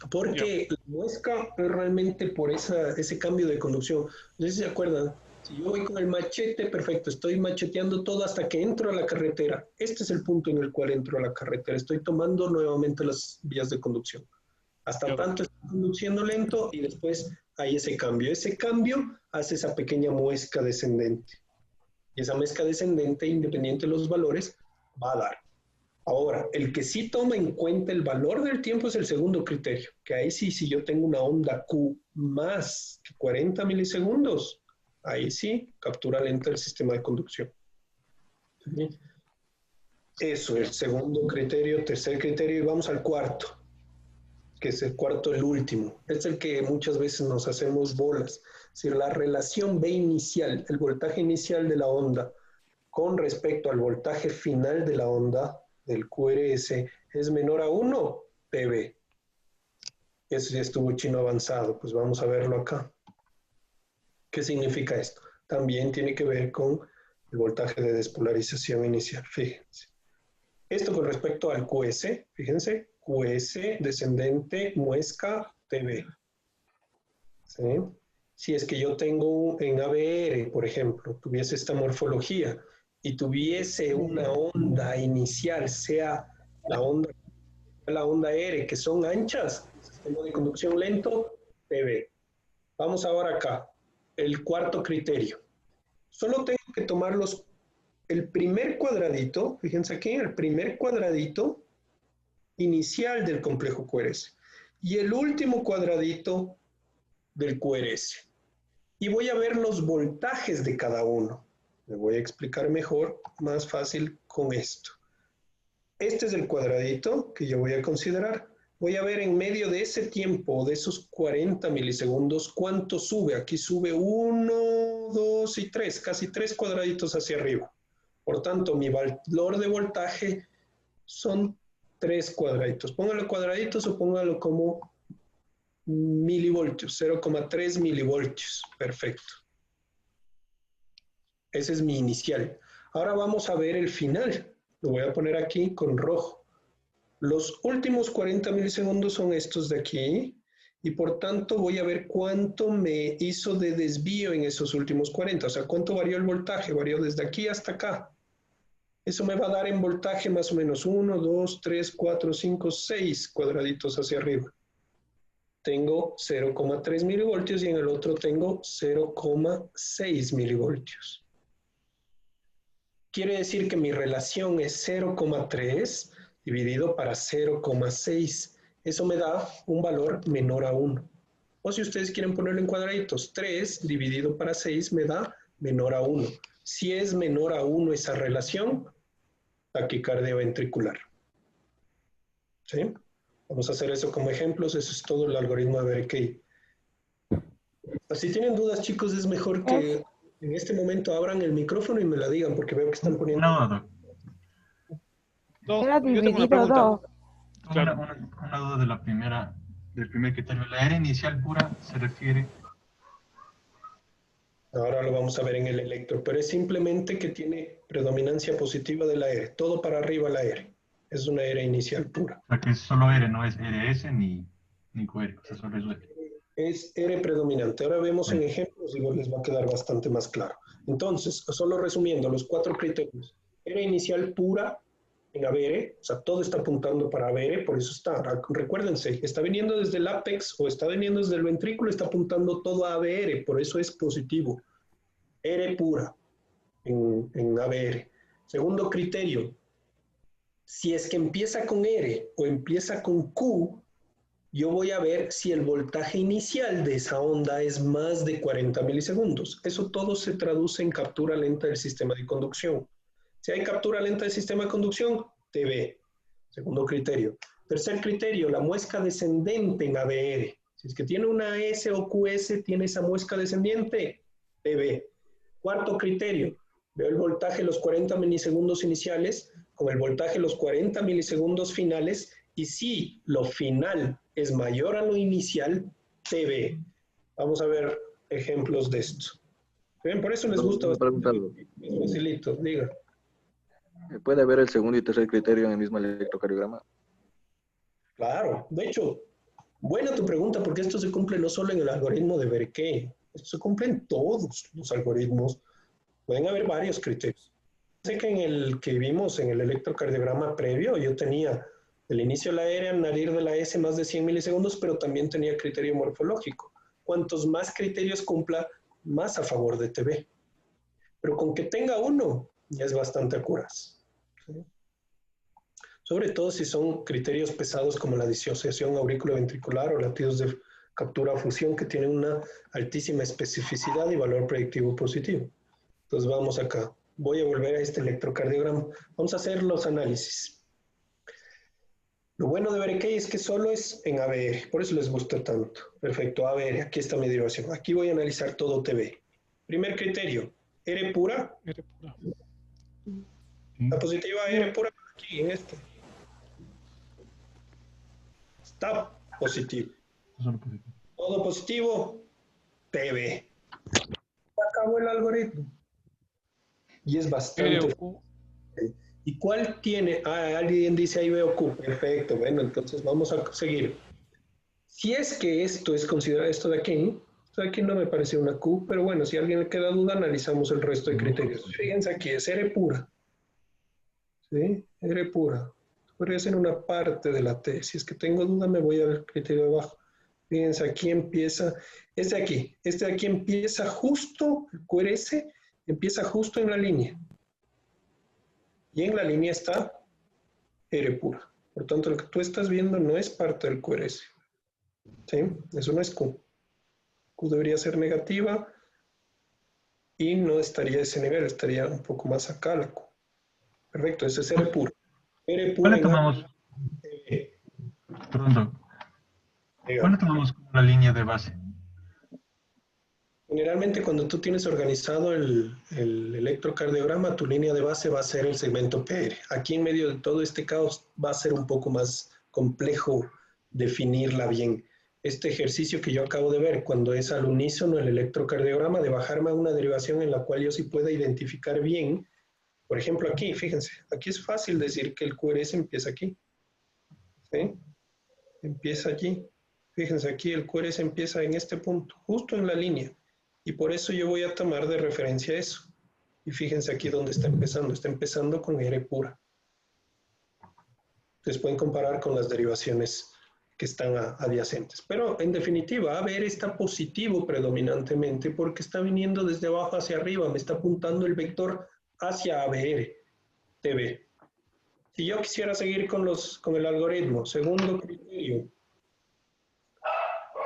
Porque la muesca es realmente por ese cambio de conducción. No sé si se acuerdan. Si yo voy con el machete, perfecto, estoy macheteando todo hasta que entro a la carretera. Este es el punto en el cual entro a la carretera. Estoy tomando nuevamente las vías de conducción. Hasta tanto estoy conduciendo lento y después hay ese cambio. Ese cambio hace esa pequeña muesca descendente. Y esa muesca descendente, independiente de los valores, va a dar. Ahora, el que sí toma en cuenta el valor del tiempo es el segundo criterio, que ahí sí, si yo tengo una onda Q más que 40 milisegundos, ahí sí captura lento el sistema de conducción. ¿Sí? Eso, el segundo criterio, tercer criterio, y vamos al cuarto, que es el cuarto, el último. Es el que muchas veces nos hacemos bolas. Es decir, la relación B inicial, el voltaje inicial de la onda, con respecto al voltaje final de la onda, del QRS, es menor a 1, TB. Eso ya estuvo chino avanzado, pues vamos a verlo acá. ¿Qué significa esto? También tiene que ver con el voltaje de despolarización inicial, fíjense. Esto con respecto al QS, fíjense, QS descendente muesca TB. ¿Sí? Si es que yo tengo en ABR, por ejemplo, tuviese esta morfología, y tuviese una onda inicial, sea la onda R, que son anchas, sistema de conducción lento, TB. Vamos ahora acá, el cuarto criterio. Solo tengo que tomar el primer cuadradito, fíjense aquí, el primer cuadradito inicial del complejo QRS y el último cuadradito del QRS. Y voy a ver los voltajes de cada uno. Me voy a explicar mejor, más fácil con esto. Este es el cuadradito que yo voy a considerar. Voy a ver en medio de ese tiempo, de esos 40 milisegundos, cuánto sube. Aquí sube 1, 2 y 3, casi 3 cuadraditos hacia arriba. Por tanto, mi valor de voltaje son 3 cuadraditos. Póngalo cuadraditos o póngalo como milivoltios, 0,3 milivoltios. Perfecto. Ese es mi inicial. Ahora vamos a ver el final. Lo voy a poner aquí con rojo. Los últimos 40 milisegundos son estos de aquí y por tanto voy a ver cuánto me hizo de desvío en esos últimos 40. O sea, cuánto varió el voltaje. Varió desde aquí hasta acá. Eso me va a dar en voltaje más o menos 1, 2, 3, 4, 5, 6 cuadraditos hacia arriba. tengo 0,3 milivoltios y en el otro tengo 0,6 milivoltios. Quiere decir que mi relación es 0,3 dividido para 0,6. Eso me da un valor menor a 1. O si ustedes quieren ponerlo en cuadraditos, 3 dividido para 6 me da menor a 1. Si es menor a 1 esa relación, taquicardia ventricular. ¿Sí? Vamos a hacer eso como ejemplos. Eso es todo el algoritmo de Berkey. Si tienen dudas, chicos, es mejor que en este momento abran el micrófono y me la digan, porque veo que están poniendo...
Una duda,
No,
Era
yo tengo una
dividido
pregunta.
dos.
Claro.
una duda de del primer criterio. ¿La era inicial pura se refiere?
Ahora lo vamos a ver en el electro, pero es simplemente que tiene predominancia positiva de la R. Todo para arriba la R. Es una era inicial pura.
O sea, que es solo R, no es RS ni QR. O sea, solo es R.
Es R predominante. Ahora vemos en ejemplos y les va a quedar bastante más claro. Entonces, solo resumiendo los 4 criterios. Era inicial pura en ABR, o sea, todo está apuntando para ABR, por eso está. Recuérdense, está viniendo desde el ápex o está viniendo desde el ventrículo, está apuntando todo a ABR, por eso es positivo. R pura en ABR. Segundo criterio, si es que empieza con R o empieza con Q, yo voy a ver si el voltaje inicial de esa onda es más de 40 milisegundos. Eso todo se traduce en captura lenta del sistema de conducción. Si hay captura lenta del sistema de conducción, TV. Segundo criterio. Tercer criterio, la muesca descendente en ABR. Si es que tiene una S o QS, tiene esa muesca descendiente, TV. Cuarto criterio, veo el voltaje los 40 milisegundos iniciales con el voltaje los 40 milisegundos finales y si lo final es mayor a lo inicial, TV. Vamos a ver ejemplos de esto. ¿Ven? Por eso les gusta bastante. Es facilito, diga.
¿Puede haber el segundo y tercer criterio en el mismo electrocardiograma?
Claro, de hecho, buena tu pregunta porque esto se cumple no solo en el algoritmo de Berkey, esto se cumple en todos los algoritmos. Pueden haber varios criterios. Sé que en el que vimos en el electrocardiograma previo, yo tenía el inicio de la R, al nadir de la S más de 100 milisegundos, pero también tenía criterio morfológico. Cuantos más criterios cumpla, más a favor de TV. Pero con que tenga uno, ya es bastante acuraz. ¿Sí? Sobre todo si son criterios pesados como la disociación auriculoventricular o latidos de captura o fusión que tienen una altísima especificidad y valor predictivo positivo. Entonces vamos acá. Voy a volver a este electrocardiograma. Vamos a hacer los análisis. Lo bueno de Berkey es que solo es en ABR, por eso les gusta tanto. Perfecto, ABR, aquí está mi derivación. Aquí voy a analizar todo TV. Primer criterio, R pura.
R pura.
La positiva R pura aquí en este. Está positivo.
Solo positivo.
Todo positivo, TV. Acabó el algoritmo. Y es bastante...
R o Q.
¿Y cuál tiene? Ah, alguien dice ahí veo Q. Perfecto, bueno, entonces vamos a seguir. Si es que esto es considerado, esto de aquí no me parece una Q, pero bueno, si a alguien le queda duda, analizamos el resto de criterios. Fíjense aquí, es R pura. ¿Sí? R pura. Podría ser una parte de la T. Si es que tengo duda, me voy al criterio de abajo. Fíjense, aquí empieza, este de aquí empieza justo, el QRS empieza justo en la línea. Y en la línea está R pura. Por tanto, lo que tú estás viendo no es parte del QRS. ¿Sí? Eso no es Q. Q debería ser negativa y no estaría a ese nivel, estaría un poco más acá la Q. Perfecto, ese es R pura. R
¿Cuál
pura
le tomamos? Perdón. ¿Cuál le tomamos como la línea de base?
Generalmente cuando tú tienes organizado el electrocardiograma, tu línea de base va a ser el segmento PR. Aquí en medio de todo este caos va a ser un poco más complejo definirla bien. Este ejercicio que yo acabo de ver, cuando es al unísono el electrocardiograma, de bajarme a una derivación en la cual yo sí pueda identificar bien. Por ejemplo, aquí, fíjense, aquí es fácil decir que el QRS empieza aquí. ¿Sí? Empieza allí. Fíjense, aquí el QRS empieza en este punto, justo en la línea. Y por eso yo voy a tomar de referencia eso. Y fíjense aquí dónde está empezando con R pura. Ustedes pueden comparar con las derivaciones que están adyacentes. Pero en definitiva, ABR está positivo predominantemente porque está viniendo desde abajo hacia arriba, me está apuntando el vector hacia ABR, TV. Si yo quisiera seguir con el algoritmo, segundo criterio,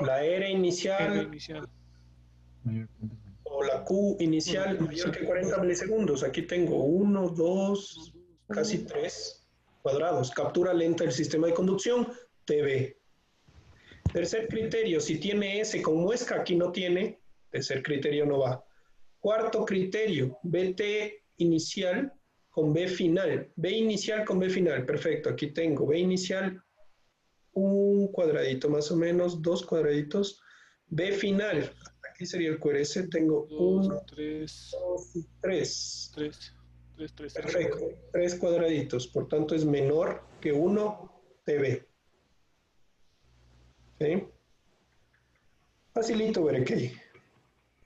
la R inicial o la Q inicial mayor que 40 milisegundos. Aquí tengo 1, 2, casi 3 cuadrados. Captura lenta del sistema de conducción, TV. Tercer criterio, si tiene S con muesca, aquí no tiene, tercer criterio no va. Cuarto criterio, BT inicial con B final. B inicial con B final, perfecto, aquí tengo B inicial, un cuadradito más o menos, 2 cuadraditos. B final, aquí sería el QRS, tengo 1, 3, 2 y 3.
3.
Perfecto, 3 cuadraditos, por tanto es menor que 1 TV. ¿Sí? Facilito ver aquí.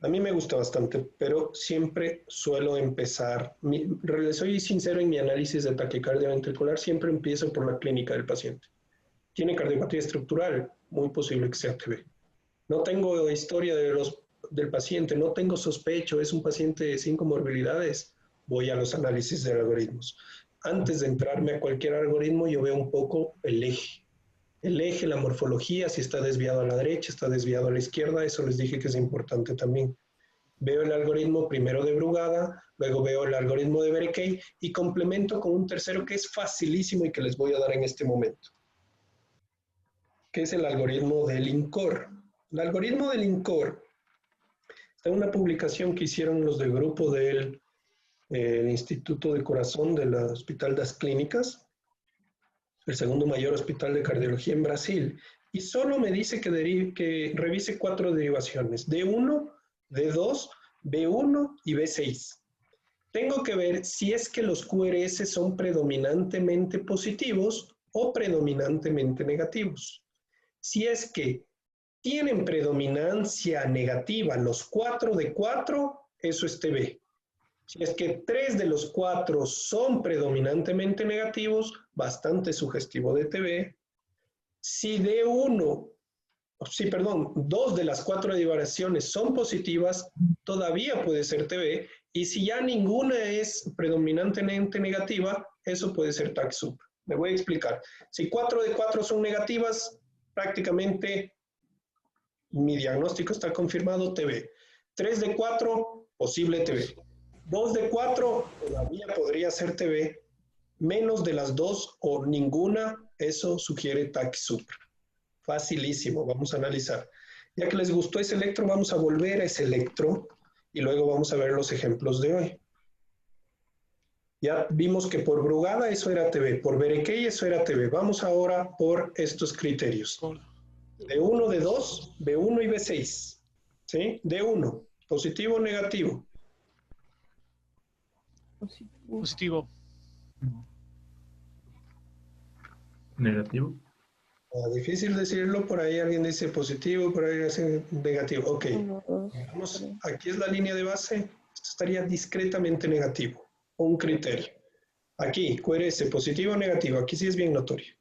A mí me gusta bastante, pero siempre suelo empezar, soy sincero en mi análisis de taquicardia ventricular, siempre empiezo por la clínica del paciente. Tiene cardiopatía estructural, muy posible que sea TB. No tengo historia del paciente, no tengo sospecho, es un paciente sin comorbilidades, voy a los análisis de algoritmos. Antes de entrarme a cualquier algoritmo, yo veo un poco el eje. El eje, la morfología, si está desviado a la derecha, está desviado a la izquierda, eso les dije que es importante también. Veo el algoritmo primero de Brugada, luego veo el algoritmo de Berekei y complemento con un tercero que es facilísimo y que les voy a dar en este momento, que es el algoritmo del INCOR. El algoritmo del INCOR está en una publicación que hicieron los del grupo del Instituto de Corazón del Hospital das Clínicas, el segundo mayor hospital de cardiología en Brasil, y solo me dice que revise 4 derivaciones, D1, D2, B1 y B6. Tengo que ver si es que los QRS son predominantemente positivos o predominantemente negativos. Si es que tienen predominancia negativa los 4 de 4, eso es TB. Si es que 3 de los 4 son predominantemente negativos, bastante sugestivo de TB. Si dos de las 4 derivaciones son positivas, todavía puede ser TB. Y si ya ninguna es predominantemente negativa, eso puede ser TAC supra. Me voy a explicar. Si 4 de 4 son negativas, prácticamente mi diagnóstico está confirmado, TB. 3 de 4, posible TB. 2 de 4 todavía podría ser TB, menos de las 2 o ninguna, eso sugiere TAC supra. Facilísimo, vamos a analizar. Ya que les gustó ese electro, vamos a volver a ese electro y luego vamos a ver los ejemplos de hoy. Ya vimos que por Brugada eso era TB, por Berekei eso era TB. Vamos ahora por estos criterios. D1, D2, B1 y B6. ¿Sí? D1, positivo o negativo.
Positivo.
Negativo.
Difícil decirlo, por ahí alguien dice positivo, por ahí dice negativo. Ok,
1, 2,
vamos, aquí es la línea de base, esto estaría discretamente negativo, un criterio. Aquí, QRS, positivo o negativo, aquí sí es bien notorio.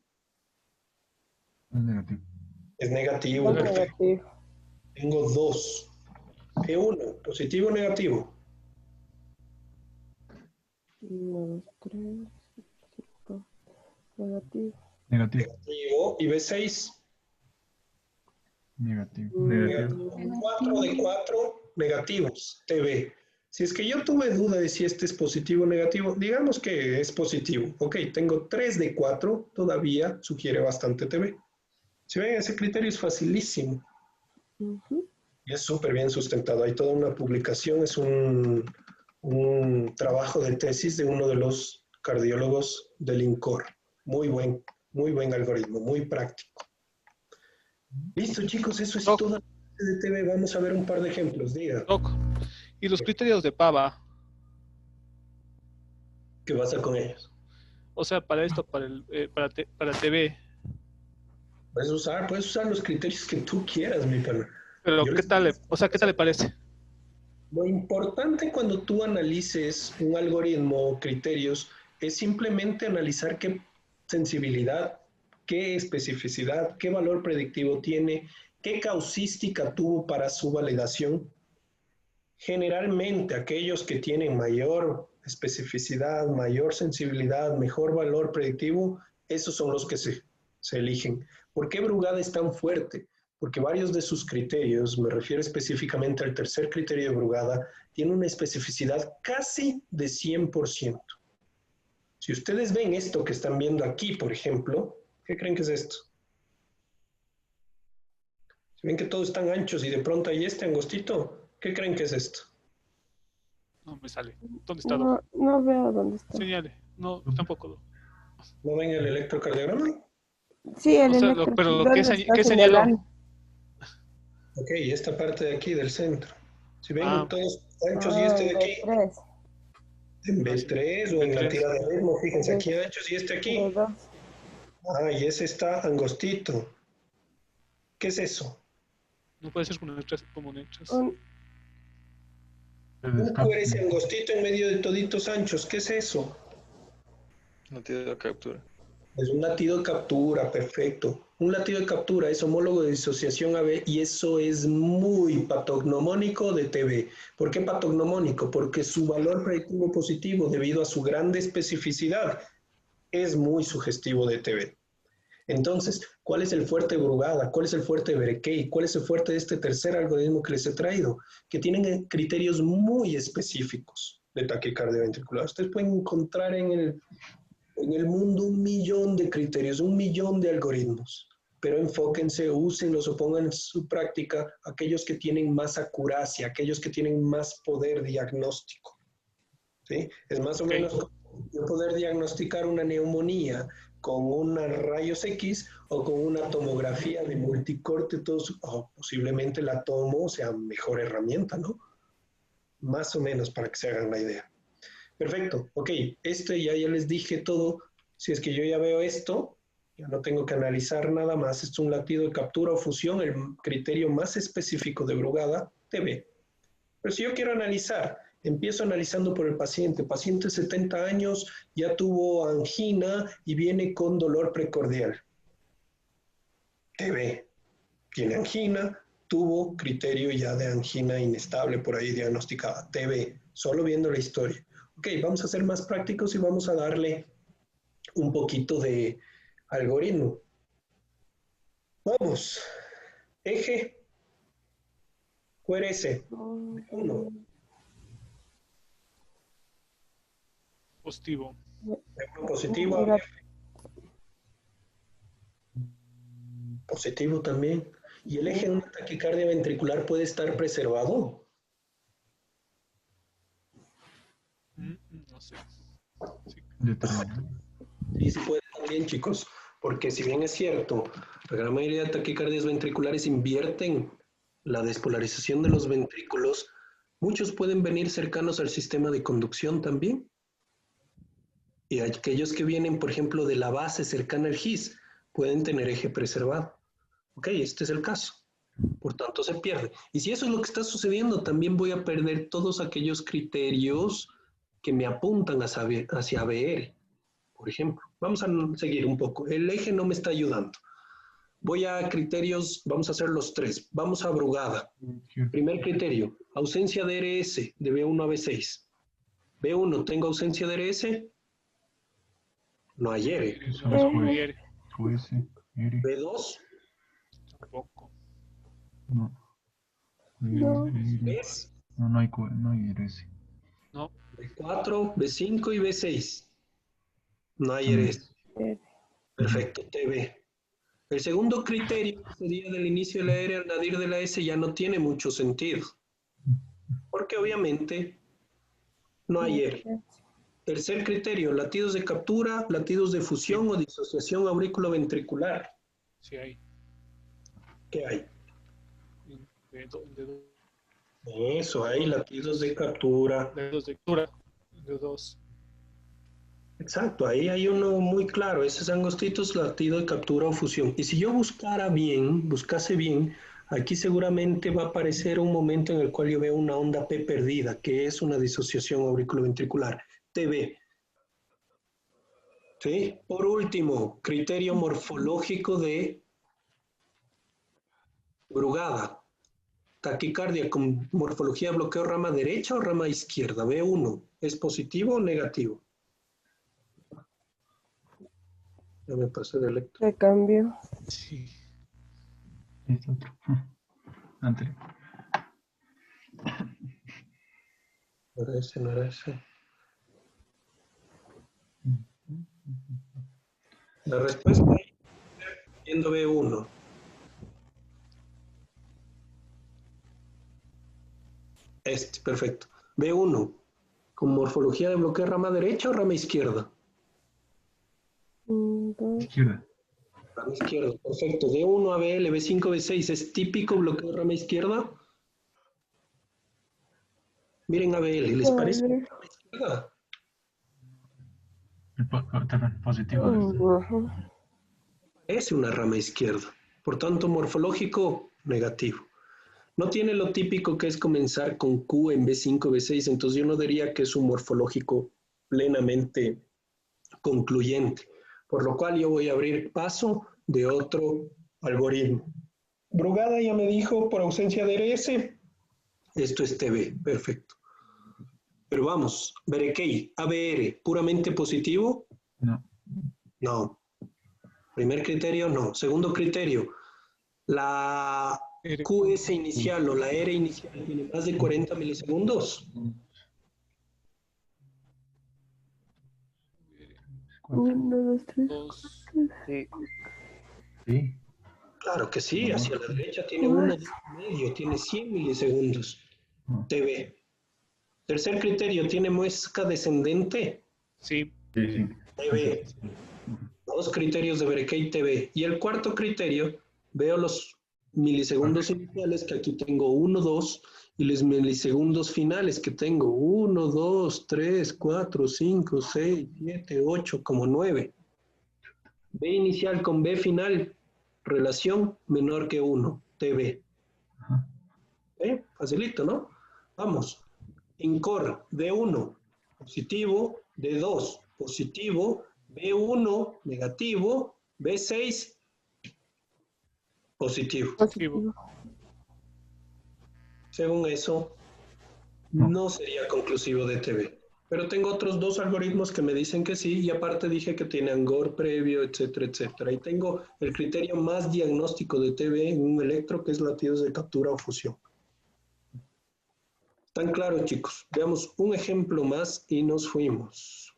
Negativo.
Es negativo, perfecto.
negativo.
Tengo 2. E1, positivo o negativo.
1, 2, 3, 5, negativo.
Negativo.
Negativo. Y B6.
Negativo.
Negativo. 4 de 4 negativos, TB. Si es que yo tuve duda de si este es positivo o negativo, digamos que es positivo. Ok, tengo 3 de 4, todavía sugiere bastante TB. Si ven, ese criterio es facilísimo. Y es súper bien sustentado. Hay toda una publicación, es un trabajo de tesis de uno de los cardiólogos del INCOR. Muy buen algoritmo, muy práctico. Listo, chicos, eso es todo de TV. Vamos a ver un par de ejemplos. Diga.
Doc, ¿y los criterios de Pava?
¿Qué pasa con ellos?
O sea, para esto, para TV.
Puedes usar los criterios que tú quieras, mi pana.
Pero, ¿qué tal le parece?
Lo importante cuando tú analices un algoritmo o criterios es simplemente analizar qué sensibilidad, qué especificidad, qué valor predictivo tiene, qué causística tuvo para su validación. Generalmente aquellos que tienen mayor especificidad, mayor sensibilidad, mejor valor predictivo, esos son los que se eligen. ¿Por qué Brugada es tan fuerte? Porque varios de sus criterios, me refiero específicamente al tercer criterio de Brugada, tiene una especificidad casi de 100%. Si ustedes ven esto que están viendo aquí, por ejemplo, ¿qué creen que es esto? Si ven que todos están anchos y de pronto hay este angostito, ¿qué creen que es esto?
No me sale. ¿Dónde está?
No, no veo dónde está.
Señale. No, tampoco.
¿No ven el electrocardiograma?
Sí, el
O sea,
electro.
pero
¿Dónde
¿qué
está
señaló?
señalando?
Ok, esta parte de aquí del centro. Si ven
Ah.
todos anchos y este de aquí,
B3,
en B3 o en la
B3.
tira de ritmo, fíjense aquí anchos y este aquí.
B2.
Ah, y ese está angostito. ¿Qué es eso?
No puede ser como un extras.
Un,
Un QRS angostito en medio de toditos anchos. ¿Qué es eso?
Latido de captura.
Es un latido de captura, perfecto. Un latido de captura es homólogo de disociación AB y eso es muy patognomónico de TB. ¿Por qué patognomónico? Porque su valor predictivo positivo, debido a su grande especificidad, es muy sugestivo de TB. Entonces, ¿cuál es el fuerte de Brugada? ¿Cuál es el fuerte de Berekei? ¿Cuál es el fuerte de este tercer algoritmo que les he traído? Que tienen criterios muy específicos de taquicardia ventricular. Ustedes pueden encontrar en el mundo 1.000.000 de criterios, 1.000.000 de algoritmos, pero enfóquense, úsenlos o pongan en su práctica aquellos que tienen más acuracia, aquellos que tienen más poder diagnóstico. ¿Sí? Es más o menos como poder diagnosticar una neumonía con unos rayos X o con una tomografía de multicorte, o posiblemente la tomo sea mejor herramienta, ¿no? Más o menos para que se hagan la idea. Perfecto, ok, ya les dije todo. Si es que yo ya veo esto, ya no tengo que analizar nada más. Esto es un latido de captura o fusión, el criterio más específico de Brugada, TB. Pero si yo quiero analizar, empiezo analizando por el paciente. Paciente de 70 años, ya tuvo angina y viene con dolor precordial. TB. Tiene angina, tuvo criterio ya de angina inestable por ahí diagnosticada. TB, solo viendo la historia. Ok, vamos a ser más prácticos y vamos a darle un poquito de algoritmo. Vamos. Eje. QRS. 1.
Positivo.
Positivo. Positivo también. ¿Y el eje de una taquicardia ventricular puede estar preservado?
No sé.
Sí, sí puede también, chicos. Porque si bien es cierto, la gran mayoría de taquicardias ventriculares invierten la despolarización de los ventrículos, muchos pueden venir cercanos al sistema de conducción también. Y aquellos que vienen, por ejemplo, de la base cercana al GIS, pueden tener eje preservado. Ok, este es el caso. Por tanto, se pierde. Y si eso es lo que está sucediendo, también voy a perder todos aquellos criterios que me apuntan hacia BR, por ejemplo. Vamos a seguir un poco. El eje no me está ayudando. Voy a criterios, vamos a hacer los 3. Vamos a Brugada. Primer criterio, ausencia de RS de B1 a B6. B1, ¿tengo ausencia de RS? No hay R. B2.
Tampoco.
No.
¿Ves?
No hay RS.
No.
B4, B5 y B6. No hay RS. Perfecto, TB. El segundo criterio sería del inicio de la R al nadir de la S ya no tiene mucho sentido. Porque obviamente no hay R. Tercer criterio, latidos de captura, latidos de fusión o disociación aurículo-ventricular.
Sí hay.
¿Qué hay?
De
Eso, hay latidos de captura.
dos de captura. De dos.
Exacto, ahí hay uno muy claro, esos angostitos, latido de captura o fusión. Y si yo buscase bien, aquí seguramente va a aparecer un momento en el cual yo veo una onda P perdida, que es una disociación auriculoventricular, TB. ¿Sí? Por último, criterio morfológico de Brugada. Taquicardia con morfología de bloqueo rama derecha o rama izquierda. B1. ¿Es positivo o negativo? Ya me pasé de lectura.
Se cambió.
Sí.
Este otro. Anterior.
No era ese, no era ese. La respuesta es viendo B1. Perfecto. B1. ¿Con morfología de bloqueo rama derecha o rama izquierda?
Dos.
Izquierda.
Rama izquierda, perfecto. D1 a BL, B5, B6, ¿es típico bloqueo de rama izquierda? Miren ABL, ¿les parece una rama izquierda?
Perdón, positivo.
Ajá.
Es una rama izquierda. Por tanto, morfológico, negativo. No tiene lo típico que es comenzar con Q en B5, B6, entonces yo no diría que es un morfológico plenamente concluyente. Por lo cual yo voy a abrir paso de otro algoritmo. Brugada ya me dijo, por ausencia de RS, esto es TB, perfecto. Pero vamos, Berekei, ABR, ¿puramente positivo?
No.
No. Primer criterio, no. Segundo criterio, la QS inicial o la R inicial tiene más de 40 milisegundos.
1, 2, 3.
Dos.
Sí.
Sí.
Claro que sí, hacia la derecha tiene 1, 2,5, tiene 100 milisegundos.
No.
TB. Tercer criterio, ¿tiene muesca descendente?
Sí.
Sí, sí.
TB. Dos criterios de Berekei TB. Y el cuarto criterio, veo los milisegundos iniciales, que aquí tengo 1, 2, y los milisegundos finales que tengo 1, 2, 3, 4, 5, 6, 7, 8, como 9. B inicial con B final, relación menor que 1, TB.
Ajá.
Facilito, ¿no? Vamos. INCOR, D1, positivo, D2, positivo, B1, negativo, B6, positivo.
Positivo.
Según eso,
No.
no sería conclusivo de TB. Pero tengo otros dos algoritmos que me dicen que sí, y aparte dije que tiene ANGOR previo, etcétera, etcétera. Y tengo el criterio más diagnóstico de TB en un electro, que es latidos de captura o fusión. ¿Tan claro, chicos? Veamos un ejemplo más y nos fuimos.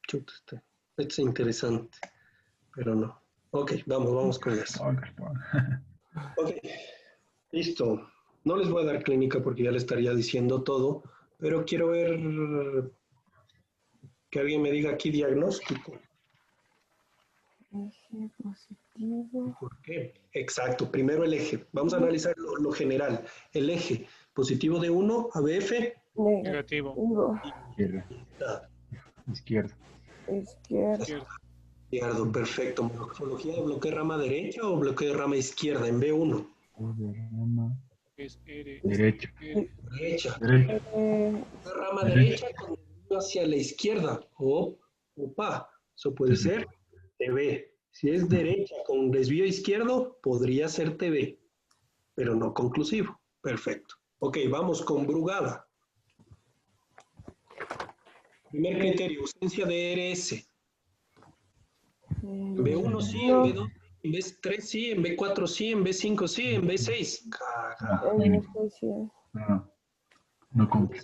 Chuta, este es interesante, pero no. Ok, vamos con eso. Ok, listo. No les voy a dar clínica porque ya les estaría diciendo todo, pero quiero ver que alguien me diga aquí diagnóstico.
Eje positivo.
¿Por qué? Exacto, primero el eje. Vamos a analizar lo general. El eje positivo de 1, ABF.
Negativo.
Izquierda. Izquierda.
Izquierda.
Izquierda.
Izquierdo, perfecto. ¿Morfología de bloqueo de rama derecha o bloqueo de rama izquierda en B1?
Es R.
Derecha.
R.
Derecha.
Derecha.
Rama
Derecha.
derecha con desvío hacia la izquierda. Opa, eso puede ser TB. Si es derecha con desvío izquierdo, podría ser TB, pero no conclusivo. Perfecto. Ok, vamos con Brugada. Primer criterio, ausencia de RS. En B1 sí, en B2 en B3 sí, en B4 sí, en B5 sí, en B6.
No cumple.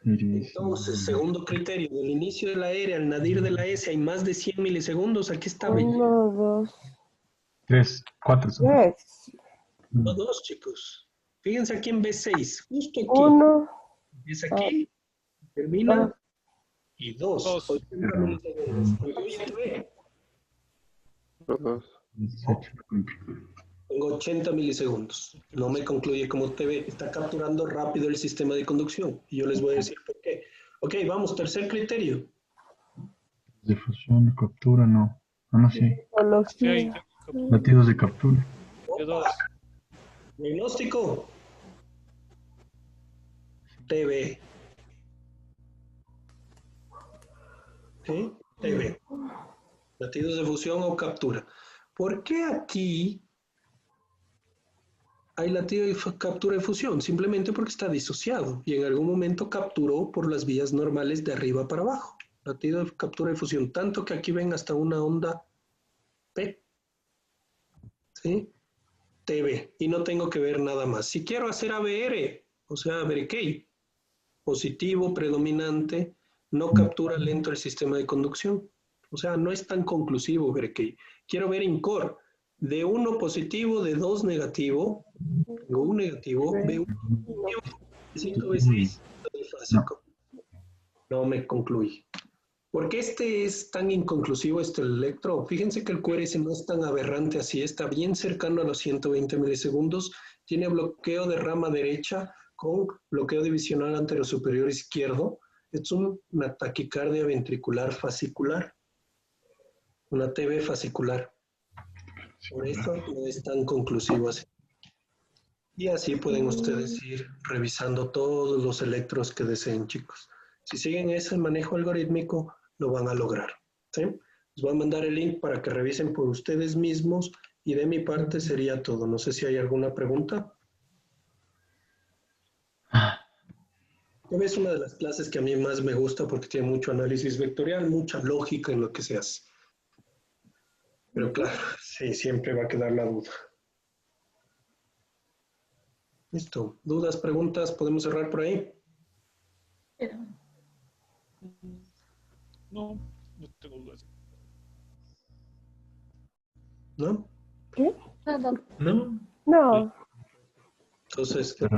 Entonces, segundo criterio, del inicio de la R al nadir de la S hay más de 100 milisegundos. Aquí está.
1, 2,
3, 4.
3.
No, dos, chicos. Fíjense aquí en B6, justo aquí.
1.
Es aquí, termina, y 2.
Dos.
80 milisegundos. Concluye TB.
Los dos.
Tengo 80 milisegundos. No me concluye como TB. Está capturando rápido el sistema de conducción. Y yo les voy a decir por qué. Ok, vamos, tercer criterio.
Difusión de captura, no. Ah, no, sí.
Sí, hay
Morfología.
Latidos de captura.
de dos.
Diagnóstico. TV. ¿Sí? TV. Latidos de fusión o captura. ¿Por qué aquí hay latido de captura y fusión? Simplemente porque está disociado y en algún momento capturó por las vías normales de arriba para abajo. Latido de captura y fusión, tanto que aquí ven hasta una onda P. ¿Sí? TV. Y no tengo que ver nada más. Si quiero hacer ABR, o sea, ABRK, positivo, predominante, no captura lento el sistema de conducción. O sea, no es tan conclusivo ABRK. Quiero ver INCOR. De 1 positivo, de 2 negativo, tengo un negativo, B1 positivo, de 5 B6, trifásico. No me concluye. ¿Por qué este es tan inconclusivo, este electro? Fíjense que el QRS no es tan aberrante así, está bien cercano a los 120 milisegundos, tiene bloqueo de rama derecha con bloqueo divisional anterior superior izquierdo. Es una taquicardia ventricular fascicular, una TB fascicular. Por eso no es tan conclusivo así. Y así pueden ustedes ir revisando todos los electros que deseen, chicos. Si siguen ese manejo algorítmico, lo van a lograr. ¿Sí? Les voy a mandar el link para que revisen por ustedes mismos y de mi parte sería todo. No sé si hay alguna pregunta. Es una de las clases que a mí más me gusta porque tiene mucho análisis vectorial, mucha lógica en lo que se hace. Pero claro, sí, siempre va a quedar la duda. Listo. ¿Dudas, preguntas? ¿Podemos cerrar por ahí?
No, no tengo dudas.
¿No?
¿Qué?
No.
No.
No.
Entonces,
Pero-